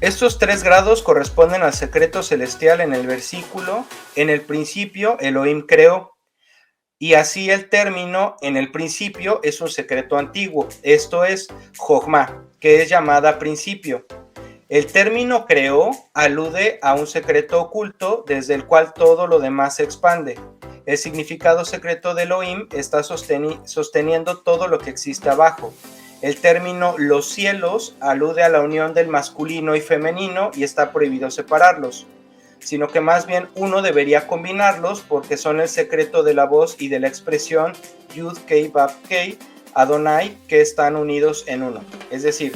estos 3 grados corresponden al secreto celestial en el versículo, en el principio Elohim creó, y así el término en el principio es un secreto antiguo, esto es Jochma, que es llamada principio. El término creó alude a un secreto oculto desde el cual todo lo demás se expande. El significado secreto de Elohim está sosteniendo todo lo que existe abajo. El término los cielos alude a la unión del masculino y femenino y está prohibido separarlos, sino que más bien uno debería combinarlos porque son el secreto de la voz y de la expresión Yud Kei Vav Kei Adonai, que están unidos en uno. Es decir,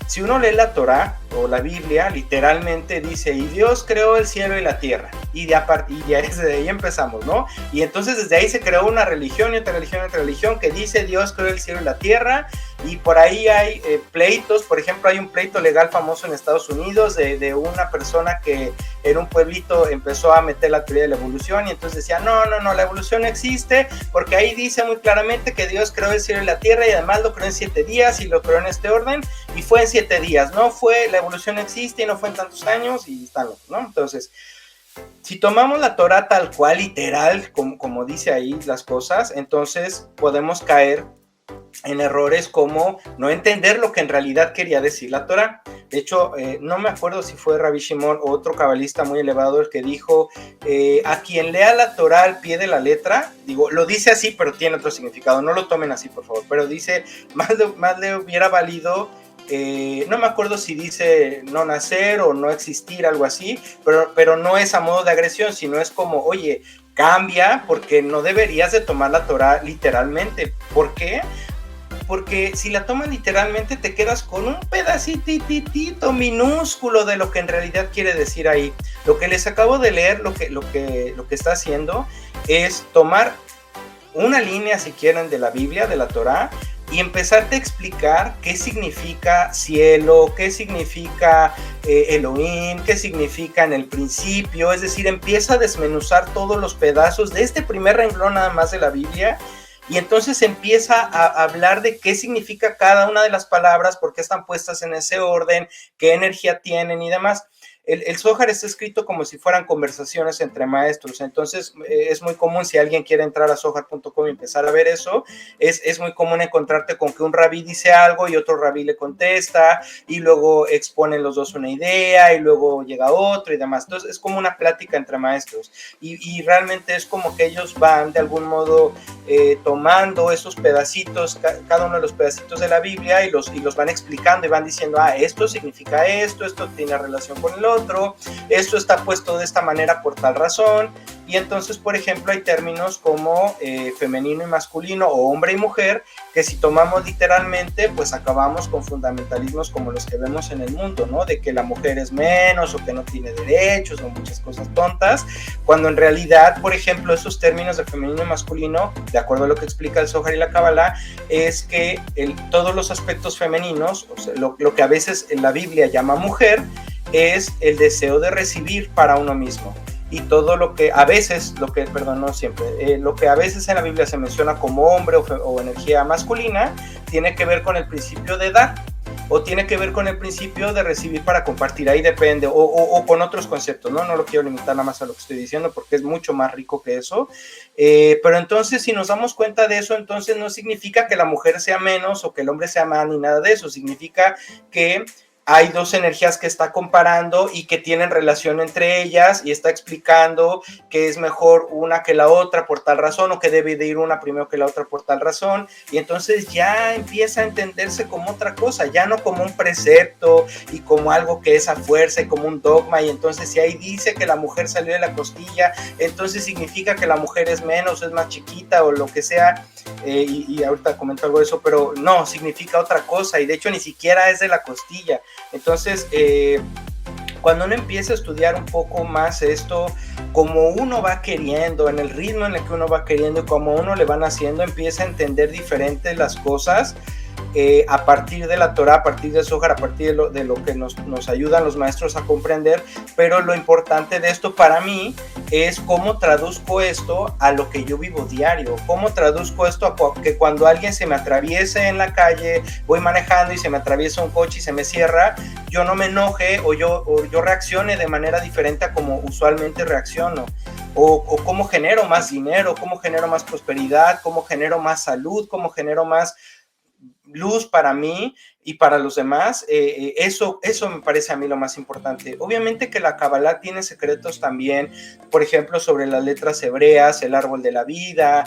si uno lee la Torá o la Biblia, literalmente dice, y Dios creó el cielo y la tierra, y desde ahí empezamos, ¿no? Y entonces desde ahí se creó una religión y otra religión y otra religión que dice Dios creó el cielo y la tierra, y por ahí hay pleitos. Por ejemplo, hay un pleito legal famoso en Estados Unidos de una persona que en un pueblito empezó a meter la teoría de la evolución, y entonces decía, no, la evolución no existe, porque ahí dice muy claramente que Dios creó el cielo y la tierra, y además lo creó en 7 días, y lo creó en este orden, y fue en 7 días, no fue, la evolución no existe, y no fue en tantos años, y están locos, ¿no? Entonces, si tomamos la Torah tal cual, literal, como dice ahí las cosas, entonces podemos caer en errores como no entender lo que en realidad quería decir la Torah. De hecho, no me acuerdo si fue Rabbi Shimon o otro cabalista muy elevado el que dijo, a quien lea la Torah al pie de la letra, digo, lo dice así, pero tiene otro significado, no lo tomen así, por favor, pero dice, más le hubiera valido, no me acuerdo si dice no nacer o no existir, algo así, pero no es a modo de agresión, sino es como, oye, cambia, porque no deberías de tomar la Torah literalmente. ¿Por qué? Porque si la tomas literalmente te quedas con un pedacitito minúsculo de lo que en realidad quiere decir ahí. Lo que les acabo de leer, lo que está haciendo es tomar una línea, si quieren, de la Biblia, de la Torá, y empezarte a explicar qué significa cielo, qué significa Elohim, qué significa en el principio. Es decir, empieza a desmenuzar todos los pedazos de este primer renglón nada más de la Biblia, y entonces empieza a hablar de qué significa cada una de las palabras, por qué están puestas en ese orden, qué energía tienen y demás. El Zohar está escrito como si fueran conversaciones entre maestros, entonces es muy común, si alguien quiere entrar a zohar.com y empezar a ver eso, es muy común encontrarte con que un rabí dice algo y otro rabí le contesta, y luego exponen los dos una idea, y luego llega otro y demás. Entonces es como una plática entre maestros, y realmente es como que ellos van de algún modo tomando esos pedacitos, cada uno de los pedacitos de la Biblia, y los van explicando y van diciendo, esto significa esto tiene relación con el otro, esto está puesto de esta manera por tal razón. Y entonces, por ejemplo, hay términos como femenino y masculino, o hombre y mujer, que si tomamos literalmente, pues acabamos con fundamentalismos como los que vemos en el mundo, ¿no? De que la mujer es menos, o que no tiene derechos, o muchas cosas tontas, cuando en realidad, por ejemplo, esos términos de femenino y masculino, de acuerdo a lo que explica el Zohar y la Kabbalah, es que todos los aspectos femeninos, o sea, lo que a veces en la Biblia llama mujer, es el deseo de recibir para uno mismo. Y todo lo que a veces, lo que a veces en la Biblia se menciona como hombre o energía masculina, tiene que ver con el principio de dar, o tiene que ver con el principio de recibir para compartir. Ahí depende, o con otros conceptos, ¿no? No lo quiero limitar nada más a lo que estoy diciendo, porque es mucho más rico que eso. Pero entonces, si nos damos cuenta de eso, entonces no significa que la mujer sea menos o que el hombre sea más, ni nada de eso. Significa que hay dos energías que está comparando y que tienen relación entre ellas, y está explicando que es mejor una que la otra por tal razón, o que debe de ir una primero que la otra por tal razón, y entonces ya empieza a entenderse como otra cosa, ya no como un precepto y como algo que es a fuerza y como un dogma. Y entonces si ahí dice que la mujer salió de la costilla, entonces significa que la mujer es menos, es más chiquita o lo que sea. Y ahorita comento algo de eso, pero no, significa otra cosa, y de hecho ni siquiera es de la costilla. Entonces, cuando uno empieza a estudiar un poco más esto, como uno va queriendo, en el ritmo en el que uno va queriendo y como uno le van haciendo, empieza a entender diferentes las cosas. A partir de la Torah, a partir de Zohar, a partir de lo que nos ayudan los maestros a comprender. Pero lo importante de esto para mí es cómo traduzco esto a lo que yo vivo diario, cómo traduzco esto a que cuando alguien se me atraviese en la calle, voy manejando y se me atraviesa un coche y se me cierra, yo no me enoje o yo reaccione de manera diferente a como usualmente reacciono. O cómo genero más dinero, cómo genero más prosperidad, cómo genero más salud, cómo genero más luz para mí y para los demás. Eso me parece a mí lo más importante. Obviamente que la Kabbalah tiene secretos también, por ejemplo, sobre las letras hebreas, el árbol de la vida,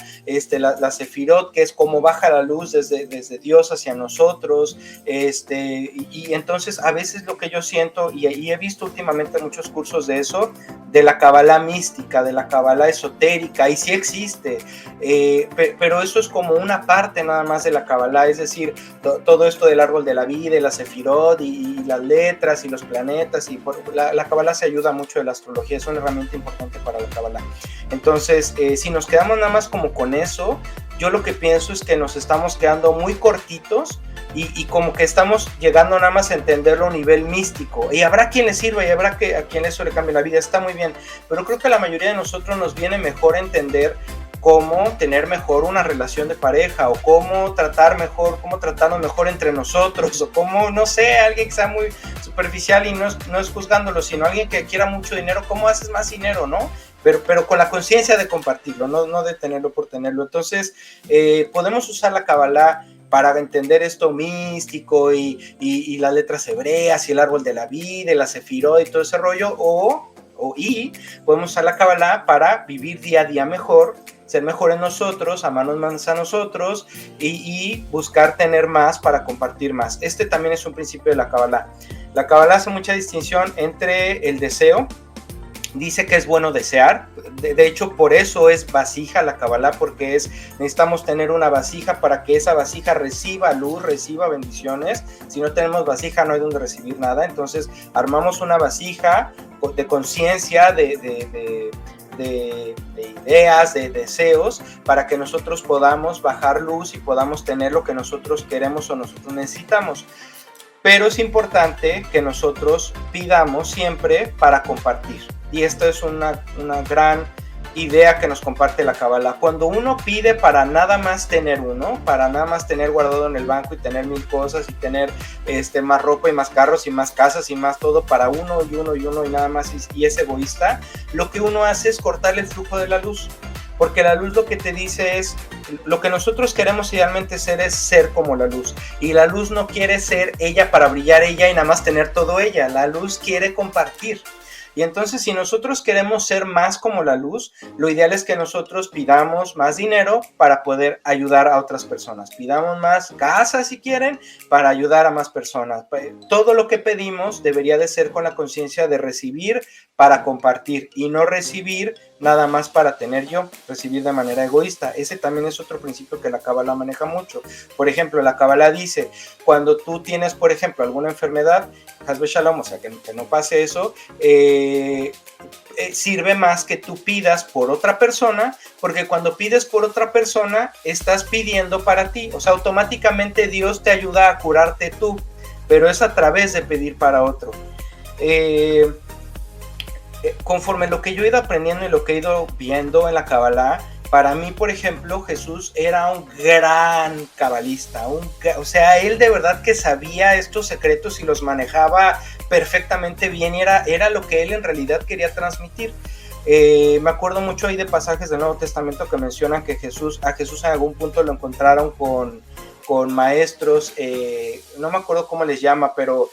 la Sefirot, que es cómo baja la luz desde Dios hacia nosotros, y entonces a veces lo que yo siento, y he visto últimamente muchos cursos de eso, de la Kabbalah mística, de la Kabbalah esotérica, y sí existe, pero eso es como una parte nada más de la Kabbalah, es decir, todo esto del árbol de la vida, y la Sefirot, y las letras, y los planetas, y la Kabbalah se ayuda mucho de la astrología, es una herramienta importante para la Kabbalah. Entonces, si nos quedamos nada más como con eso, yo lo que pienso es que nos estamos quedando muy cortitos, y como que estamos llegando nada más a entenderlo a un nivel místico, y habrá quien le sirva y habrá a quien eso le cambie la vida, está muy bien, pero creo que a la mayoría de nosotros nos viene mejor entender cómo tener mejor una relación de pareja, o cómo tratarnos mejor entre nosotros, o cómo, no sé, alguien que sea muy superficial, y no es juzgándolo, sino alguien que quiera mucho dinero, cómo haces más dinero, ¿no? Pero con la conciencia de compartirlo, no de tenerlo por tenerlo. Entonces, podemos usar la Kabbalah para entender esto místico y las letras hebreas y el árbol de la vida y la Sefirot y todo ese rollo, y podemos usar la Kabbalah para vivir día a día mejor, ser mejores nosotros, amarnos más a nosotros, y buscar tener más para compartir más. Este también es un principio de la Kabbalah. La Kabbalah hace mucha distinción entre el deseo. Dice que es bueno desear, de hecho por eso es vasija la Kabbalah, porque necesitamos tener una vasija para que esa vasija reciba luz, reciba bendiciones. Si no tenemos vasija no hay donde recibir nada. Entonces armamos una vasija de conciencia, de ideas, de deseos, para que nosotros podamos bajar luz y podamos tener lo que nosotros queremos o nosotros necesitamos. Pero es importante que nosotros pidamos siempre para compartir. Y esta es una gran idea que nos comparte la Kabbalah. Cuando uno pide para nada más tener para nada más tener guardado en el banco y tener 1000 cosas y tener más ropa y más carros y más casas y más todo para uno y nada más, y es egoísta, lo que uno hace es cortarle el flujo de la luz. Porque la luz lo que te dice es, lo que nosotros queremos idealmente ser es ser como la luz. Y la luz no quiere ser ella para brillar ella y nada más tener todo ella. La luz quiere compartir. Y entonces si nosotros queremos ser más como la luz, lo ideal es que nosotros pidamos más dinero para poder ayudar a otras personas. Pidamos más casas si quieren para ayudar a más personas. Todo lo que pedimos debería de ser con la conciencia de recibir para compartir y no recibir nada más para tener yo, recibir de manera egoísta. Ese también es otro principio que la Kabbalah maneja mucho. Por ejemplo, la Kabbalah dice, cuando tú tienes, por ejemplo, alguna enfermedad, Hasbe Shalom, o sea, que no pase eso, sirve más que tú pidas por otra persona, porque cuando pides por otra persona, estás pidiendo para ti, o sea, automáticamente Dios te ayuda a curarte tú, pero es a través de pedir para otro. Conforme lo que yo he ido aprendiendo y lo que he ido viendo en la Kabbalah, para mí, por ejemplo, Jesús era un gran cabalista, o sea, él de verdad que sabía estos secretos y los manejaba perfectamente bien, y era lo que él en realidad quería transmitir. Me acuerdo mucho ahí de pasajes del Nuevo Testamento que mencionan que a Jesús en algún punto lo encontraron con con maestros, no me acuerdo cómo les llama, pero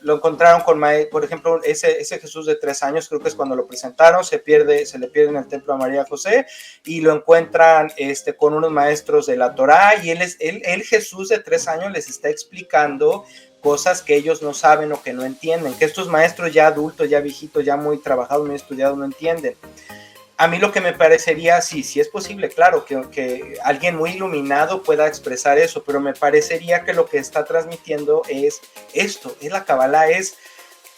lo encontraron con, por ejemplo, ese Jesús de 3 años, creo que es cuando lo presentaron, se le pierde en el templo a María José, y lo encuentran con unos maestros de la Torá, y él Jesús de 3 años les está explicando cosas que ellos no saben o que no entienden, que estos maestros ya adultos, ya viejitos, ya muy trabajados, muy estudiados, no entienden. A mí lo que me parecería, sí es posible, claro, que alguien muy iluminado pueda expresar eso, pero me parecería que lo que está transmitiendo es esto, es la Kabbalah, es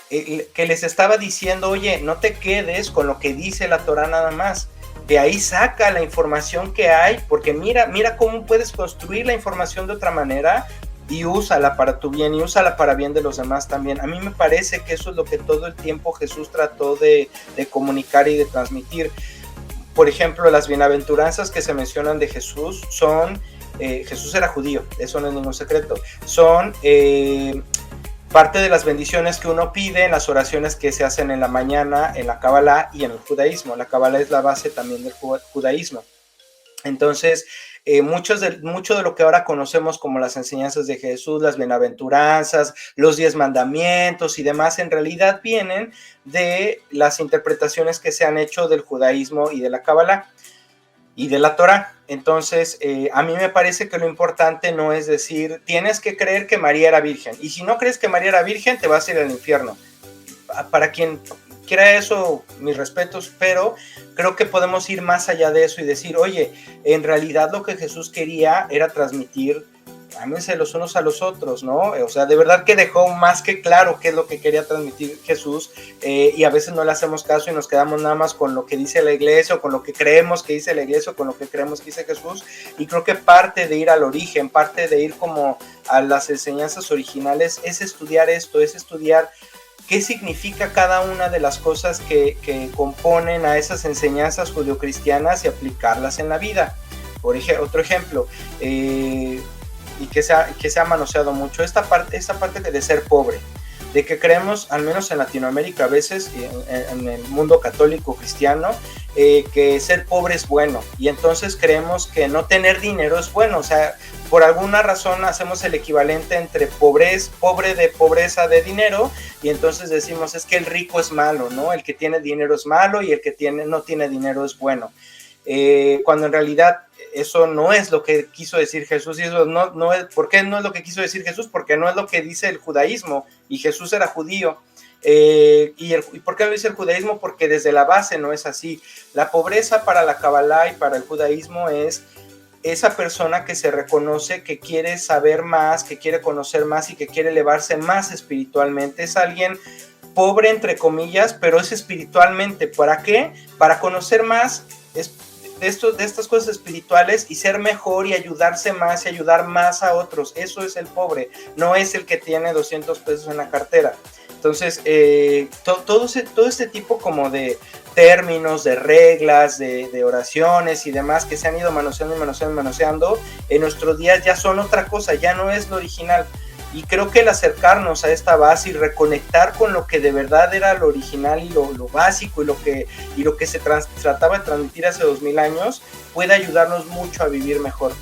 que les estaba diciendo, oye, no te quedes con lo que dice la Torah nada más, de ahí saca la información que hay, porque mira cómo puedes construir la información de otra manera, y úsala para tu bien y úsala para bien de los demás también. A mí me parece que eso es lo que todo el tiempo Jesús trató de comunicar y de transmitir. Por ejemplo, las bienaventuranzas que se mencionan de Jesús son, Jesús era judío, eso no es ningún secreto, son parte de las bendiciones que uno pide en las oraciones que se hacen en la mañana, en la Kabbalah y en el judaísmo. La Kabbalah es la base también del judaísmo. Entonces, mucho de lo que ahora conocemos como las enseñanzas de Jesús, las bienaventuranzas, los 10 mandamientos y demás, en realidad vienen de las interpretaciones que se han hecho del judaísmo y de la Kabbalah y de la Torah. Entonces, a mí me parece que lo importante no es decir, tienes que creer que María era virgen, y si no crees que María era virgen, te vas a ir al infierno. Para quien quiera eso, mis respetos, pero creo que podemos ir más allá de eso y decir, oye, en realidad lo que Jesús quería era transmitir, ámense los unos a los otros, ¿no? O sea, de verdad que dejó más que claro qué es lo que quería transmitir Jesús, y a veces no le hacemos caso y nos quedamos nada más con lo que dice la iglesia, o con lo que creemos que dice la iglesia, o con lo que creemos que dice Jesús, y creo que parte de ir al origen, parte de ir como a las enseñanzas originales, es estudiar esto, es estudiar qué significa cada una de las cosas que componen a esas enseñanzas judeocristianas y aplicarlas en la vida. Otro ejemplo, y que se ha manoseado mucho, esta parte de ser pobre, de que creemos, al menos en Latinoamérica a veces, en el mundo católico cristiano, que ser pobre es bueno, y entonces creemos que no tener dinero es bueno. O sea, por alguna razón hacemos el equivalente entre pobre de pobreza de dinero, y entonces decimos, es que el rico es malo, ¿no? El que tiene dinero es malo y el que no tiene dinero es bueno. Cuando en realidad eso no es lo que quiso decir Jesús, y eso no es. ¿Por qué no es lo que quiso decir Jesús? Porque no es lo que dice el judaísmo, y Jesús era judío. ¿Y por qué lo dice el judaísmo? Porque desde la base no es así. La pobreza para la Kabbalah y para el judaísmo es esa persona que se reconoce, que quiere saber más, que quiere conocer más y que quiere elevarse más espiritualmente. Es alguien pobre, entre comillas, pero es espiritualmente. ¿Para qué? Para conocer más de estas cosas espirituales y ser mejor y ayudarse más y ayudar más a otros. Eso es el pobre, no es el que tiene 200 pesos en la cartera. Entonces, todo este tipo como de términos, de reglas, de oraciones y demás que se han ido manoseando, en nuestros días ya son otra cosa, ya no es lo original. Y creo que el acercarnos a esta base y reconectar con lo que de verdad era lo original y lo básico y lo que se trataba de transmitir hace 2000 años puede ayudarnos mucho a vivir mejor.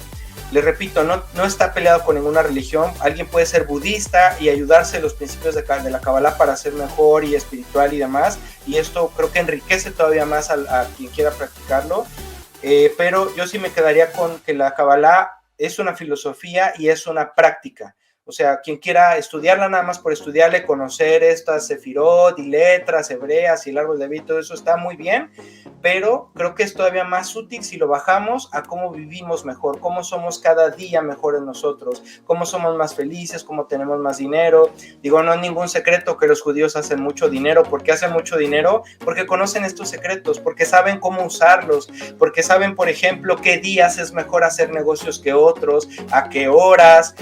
Les repito, no está peleado con ninguna religión. Alguien puede ser budista y ayudarse los principios de la Kabbalah para ser mejor y espiritual y demás, y esto creo que enriquece todavía más a quien quiera practicarlo, pero yo sí me quedaría con que la Kabbalah es una filosofía y es una práctica. O sea, quien quiera estudiarla nada más por estudiarle, conocer estas sefirot y letras hebreas y el árbol de vida, todo eso está muy bien, pero creo que es todavía más útil si lo bajamos a cómo vivimos mejor, cómo somos cada día mejores nosotros, cómo somos más felices, cómo tenemos más dinero. Digo, no es ningún secreto que los judíos hacen mucho dinero. ¿Por qué hacen mucho dinero? Porque conocen estos secretos, porque saben cómo usarlos, porque saben, por ejemplo, qué días es mejor hacer negocios que otros, a qué horas.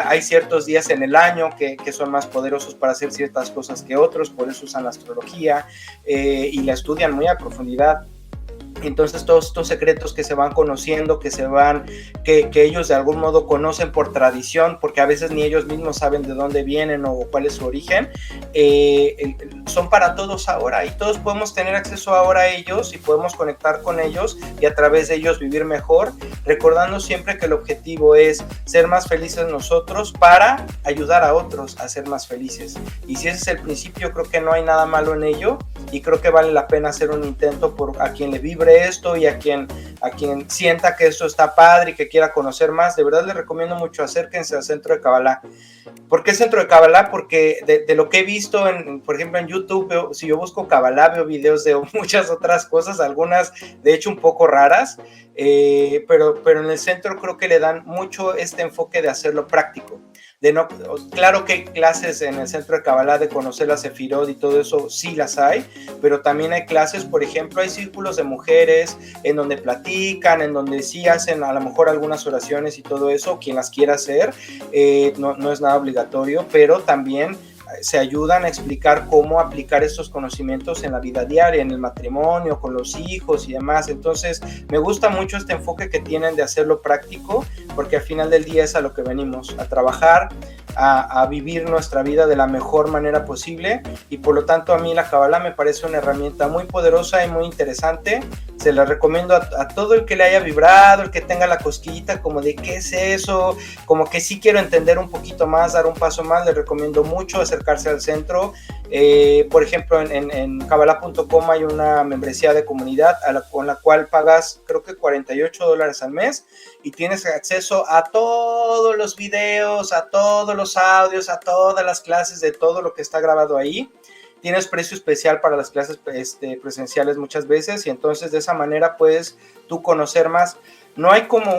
Hay ciertos días en el año que son más poderosos para hacer ciertas cosas que otros, por eso usan la astrología y la estudian muy a profundidad. Entonces todos estos secretos que se van conociendo, que ellos de algún modo conocen por tradición, porque a veces ni ellos mismos saben de dónde vienen o cuál es su origen, son para todos ahora, y todos podemos tener acceso ahora a ellos y podemos conectar con ellos y a través de ellos vivir mejor, recordando siempre que el objetivo es ser más felices nosotros para ayudar a otros a ser más felices. Y si ese es el principio, creo que no hay nada malo en ello, y creo que vale la pena hacer un intento por a quien le vibre esto y a quien sienta que esto está padre y que quiera conocer más. De verdad les recomiendo mucho, acérquense al Centro de Kabbalah. ¿Por qué Centro de Kabbalah? Porque de lo que he visto, por ejemplo, en YouTube, si yo busco Kabbalah, veo videos de muchas otras cosas, algunas de hecho un poco raras, pero en el centro creo que le dan mucho este enfoque de hacerlo práctico. Claro que hay clases en el Centro de Kabbalah de conocer la Sefirot y todo eso, sí las hay, pero también hay clases, por ejemplo, hay círculos de mujeres en donde platican, en donde sí hacen a lo mejor algunas oraciones y todo eso, quien las quiera hacer, no es nada obligatorio, pero también se ayudan a explicar cómo aplicar estos conocimientos en la vida diaria, en el matrimonio, con los hijos y demás. Entonces, me gusta mucho este enfoque que tienen de hacerlo práctico, porque al final del día es a lo que venimos, a trabajar, a vivir nuestra vida de la mejor manera posible, y por lo tanto a mí la Kabbalah me parece una herramienta muy poderosa y muy interesante. Se la recomiendo a todo el que le haya vibrado, el que tenga la cosquillita como de qué es eso, como que sí quiero entender un poquito más, dar un paso más, les recomiendo mucho acercarse al centro. Por ejemplo, en Kabbalah.com hay una membresía de comunidad con la cual pagas creo que $48 al mes y tienes acceso a todos los videos, a todos los audios, a todas las clases de todo lo que está grabado ahí. Tienes precio especial para las clases presenciales muchas veces, y entonces de esa manera puedes tú conocer más. No hay como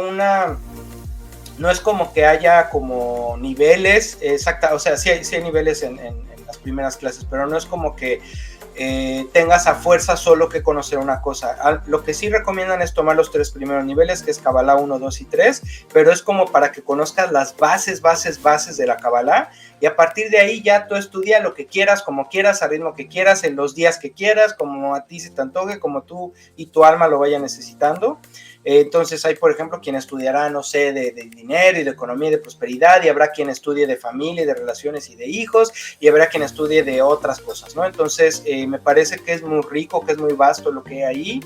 no es como que haya como niveles, exacta, o sea, sí hay niveles en las primeras clases, pero no es como que tengas a fuerza solo que conocer una cosa. Lo que sí recomiendan es tomar los 3 primeros niveles, que es Kabbalah 1, 2 y 3, pero es como para que conozcas las bases de la Kabbalah, y a partir de ahí ya tú estudia lo que quieras, como quieras, al ritmo que quieras, en los días que quieras, como a ti se te antoje, como tú y tu alma lo vaya necesitando. Entonces hay, por ejemplo, quien estudiará, no sé, de dinero y de economía y de prosperidad, y habrá quien estudie de familia y de relaciones y de hijos, y habrá quien estudie de otras cosas, ¿no? Entonces me parece que es muy rico, que es muy vasto lo que hay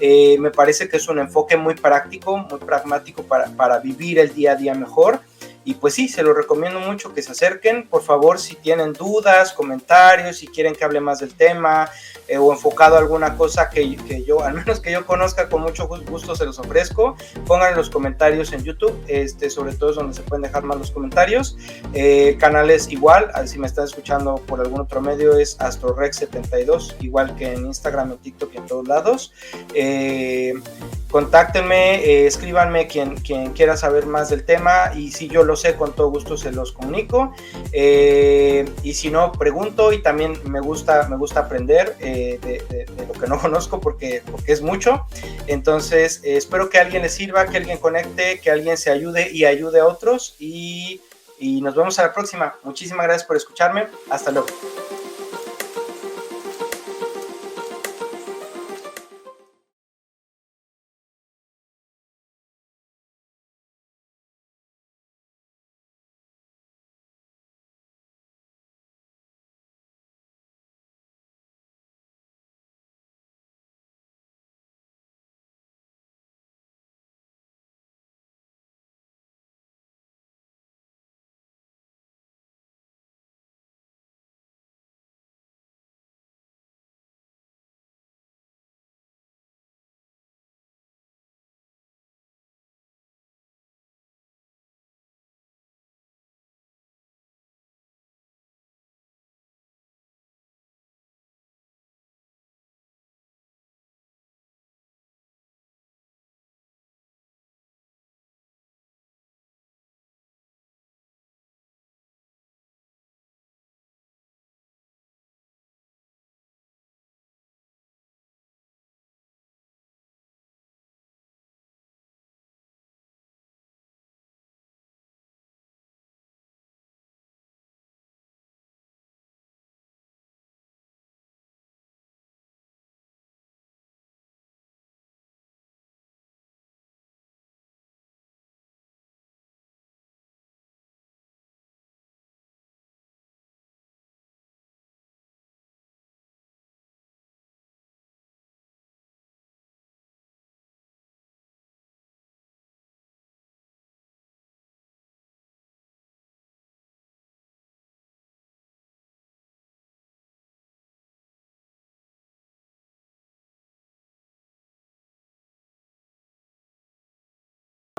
ahí. Me parece que es un enfoque muy práctico, muy pragmático para vivir el día a día mejor. Y pues sí, se lo recomiendo mucho que se acerquen. Por favor, si tienen dudas, comentarios, si quieren que hable más del tema, o enfocado a alguna cosa que yo, al menos que yo conozca, con mucho gusto se los ofrezco. Pongan en los comentarios en YouTube, sobre todo es donde se pueden dejar más los comentarios. Canales igual, si me están escuchando por algún otro medio, es AstroRex72, igual que en Instagram, en TikTok y en todos lados. Contáctenme, escríbanme quien quiera saber más del tema, y si yo lo sé, con todo gusto se los comunico. Y si no, pregunto, y también me gusta aprender de lo que no conozco, porque es mucho. Entonces, espero que a alguien le sirva, que alguien conecte, que alguien se ayude y ayude a otros, y nos vemos a la próxima. Muchísimas gracias por escucharme. Hasta luego.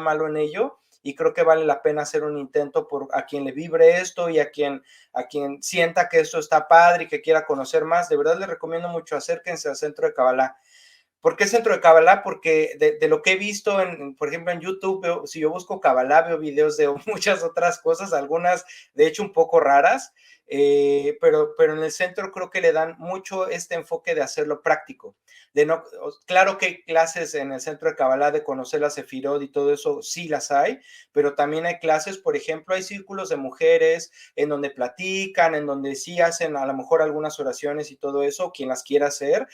malo en ello, y creo que vale la pena hacer un intento por a quien le vibre esto y a quien sienta que esto está padre y que quiera conocer más. De verdad les recomiendo mucho, acérquense al Centro de Kabbalah. ¿Por qué Centro de Kabbalah? Porque de lo que he visto, por ejemplo, en YouTube, si yo busco Kabbalah, veo videos de muchas otras cosas, algunas de hecho un poco raras, pero en el centro creo que le dan mucho este enfoque de hacerlo práctico. Claro que hay clases en el Centro de Kabbalah de conocer la Sefirot y todo eso, sí las hay, pero también hay clases, por ejemplo, hay círculos de mujeres en donde platican, en donde sí hacen a lo mejor algunas oraciones y todo eso, quien las quiera hacer,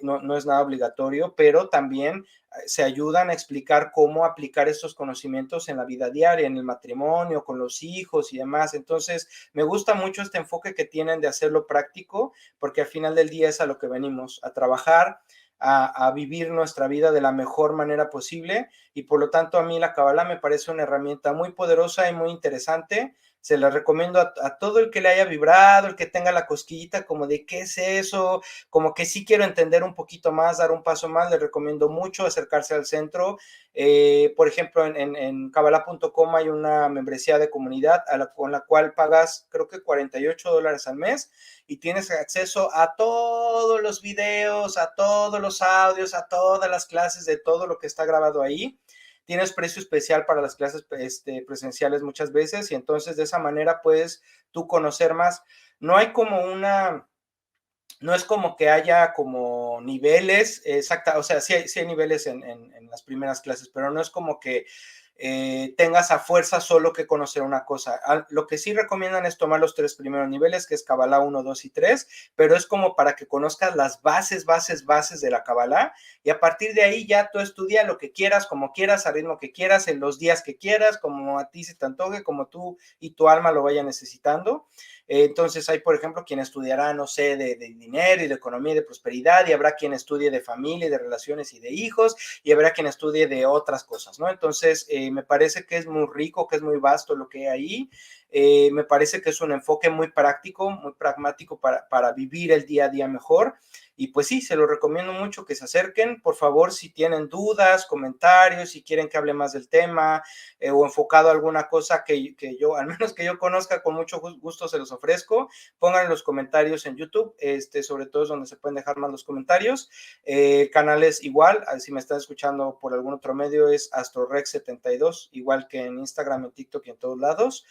no es nada obligatorio, pero también se ayudan a explicar cómo aplicar estos conocimientos en la vida diaria, en el matrimonio, con los hijos y demás. Entonces, me gusta mucho este enfoque que tienen de hacerlo práctico, porque al final del día es a lo que venimos, a trabajar, a vivir nuestra vida de la mejor manera posible, y por lo tanto a mí la Kabbalah me parece una herramienta muy poderosa y muy interesante. Se la recomiendo a todo el que le haya vibrado, el que tenga la cosquillita como de qué es eso, como que sí quiero entender un poquito más, dar un paso más. Les recomiendo mucho acercarse al centro. Por ejemplo, en Kabbalah.com hay una membresía de comunidad con la cual pagas creo que $48 al mes, y tienes acceso a todos los videos, a todos los audios, a todas las clases de todo lo que está grabado ahí. Tienes precio especial para las clases presenciales muchas veces, y entonces de esa manera puedes tú conocer más. No hay como no es como que haya como niveles, exacta, o sea, sí hay niveles en las primeras clases, pero no es como que tengas a fuerza solo que conocer una cosa. Lo que sí recomiendan es tomar los 3 primeros niveles, que es Kabbalah 1, 2 y 3, pero es como para que conozcas las bases de la Kabbalah, y a partir de ahí ya tú estudia lo que quieras, como quieras, al ritmo que quieras, en los días que quieras, como a ti se te antoje, como tú y tu alma lo vaya necesitando. Entonces hay, por ejemplo, quien estudiará, no sé, de dinero y de economía y de prosperidad, y habrá quien estudie de familia y de relaciones y de hijos, y habrá quien estudie de otras cosas, ¿no? Entonces, me parece que es muy rico, que es muy vasto lo que hay ahí. Me parece que es un enfoque muy práctico, muy pragmático para vivir el día a día mejor. Y pues sí, se lo recomiendo mucho que se acerquen. Por favor, si tienen dudas, comentarios, si quieren que hable más del tema, o enfocado a alguna cosa que yo, al menos que yo conozca, con mucho gusto se los ofrezco. Pongan en los comentarios en YouTube, sobre todo es donde se pueden dejar más los comentarios. El canal es igual, si me están escuchando por algún otro medio, es AstroRex72, igual que en Instagram, en TikTok y en todos lados.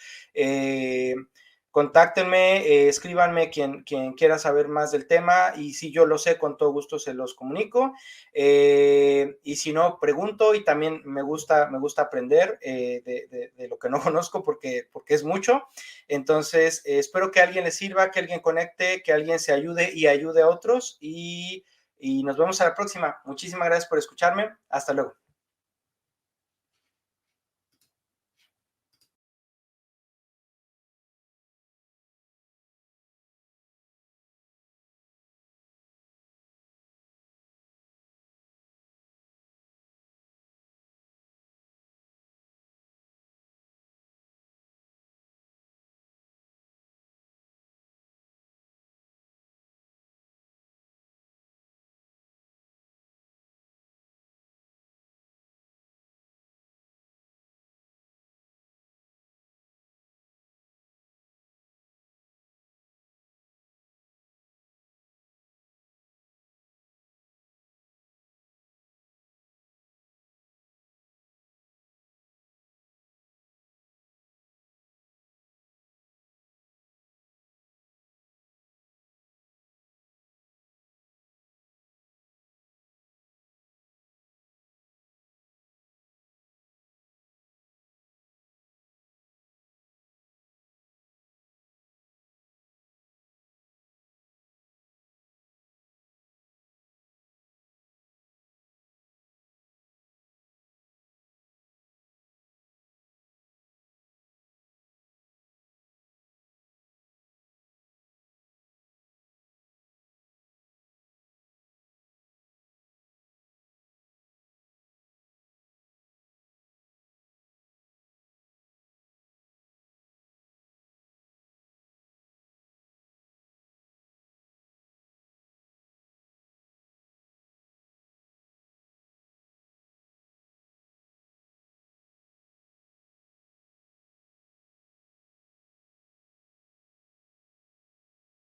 Contáctenme, escríbanme quien quiera saber más del tema, y si yo lo sé, con todo gusto se los comunico. Y si no, pregunto, y también me gusta aprender de lo que no conozco, porque es mucho. Entonces, espero que a alguien le sirva, que alguien conecte, que alguien se ayude y ayude a otros, y nos vemos a la próxima. Muchísimas gracias por escucharme. Hasta luego.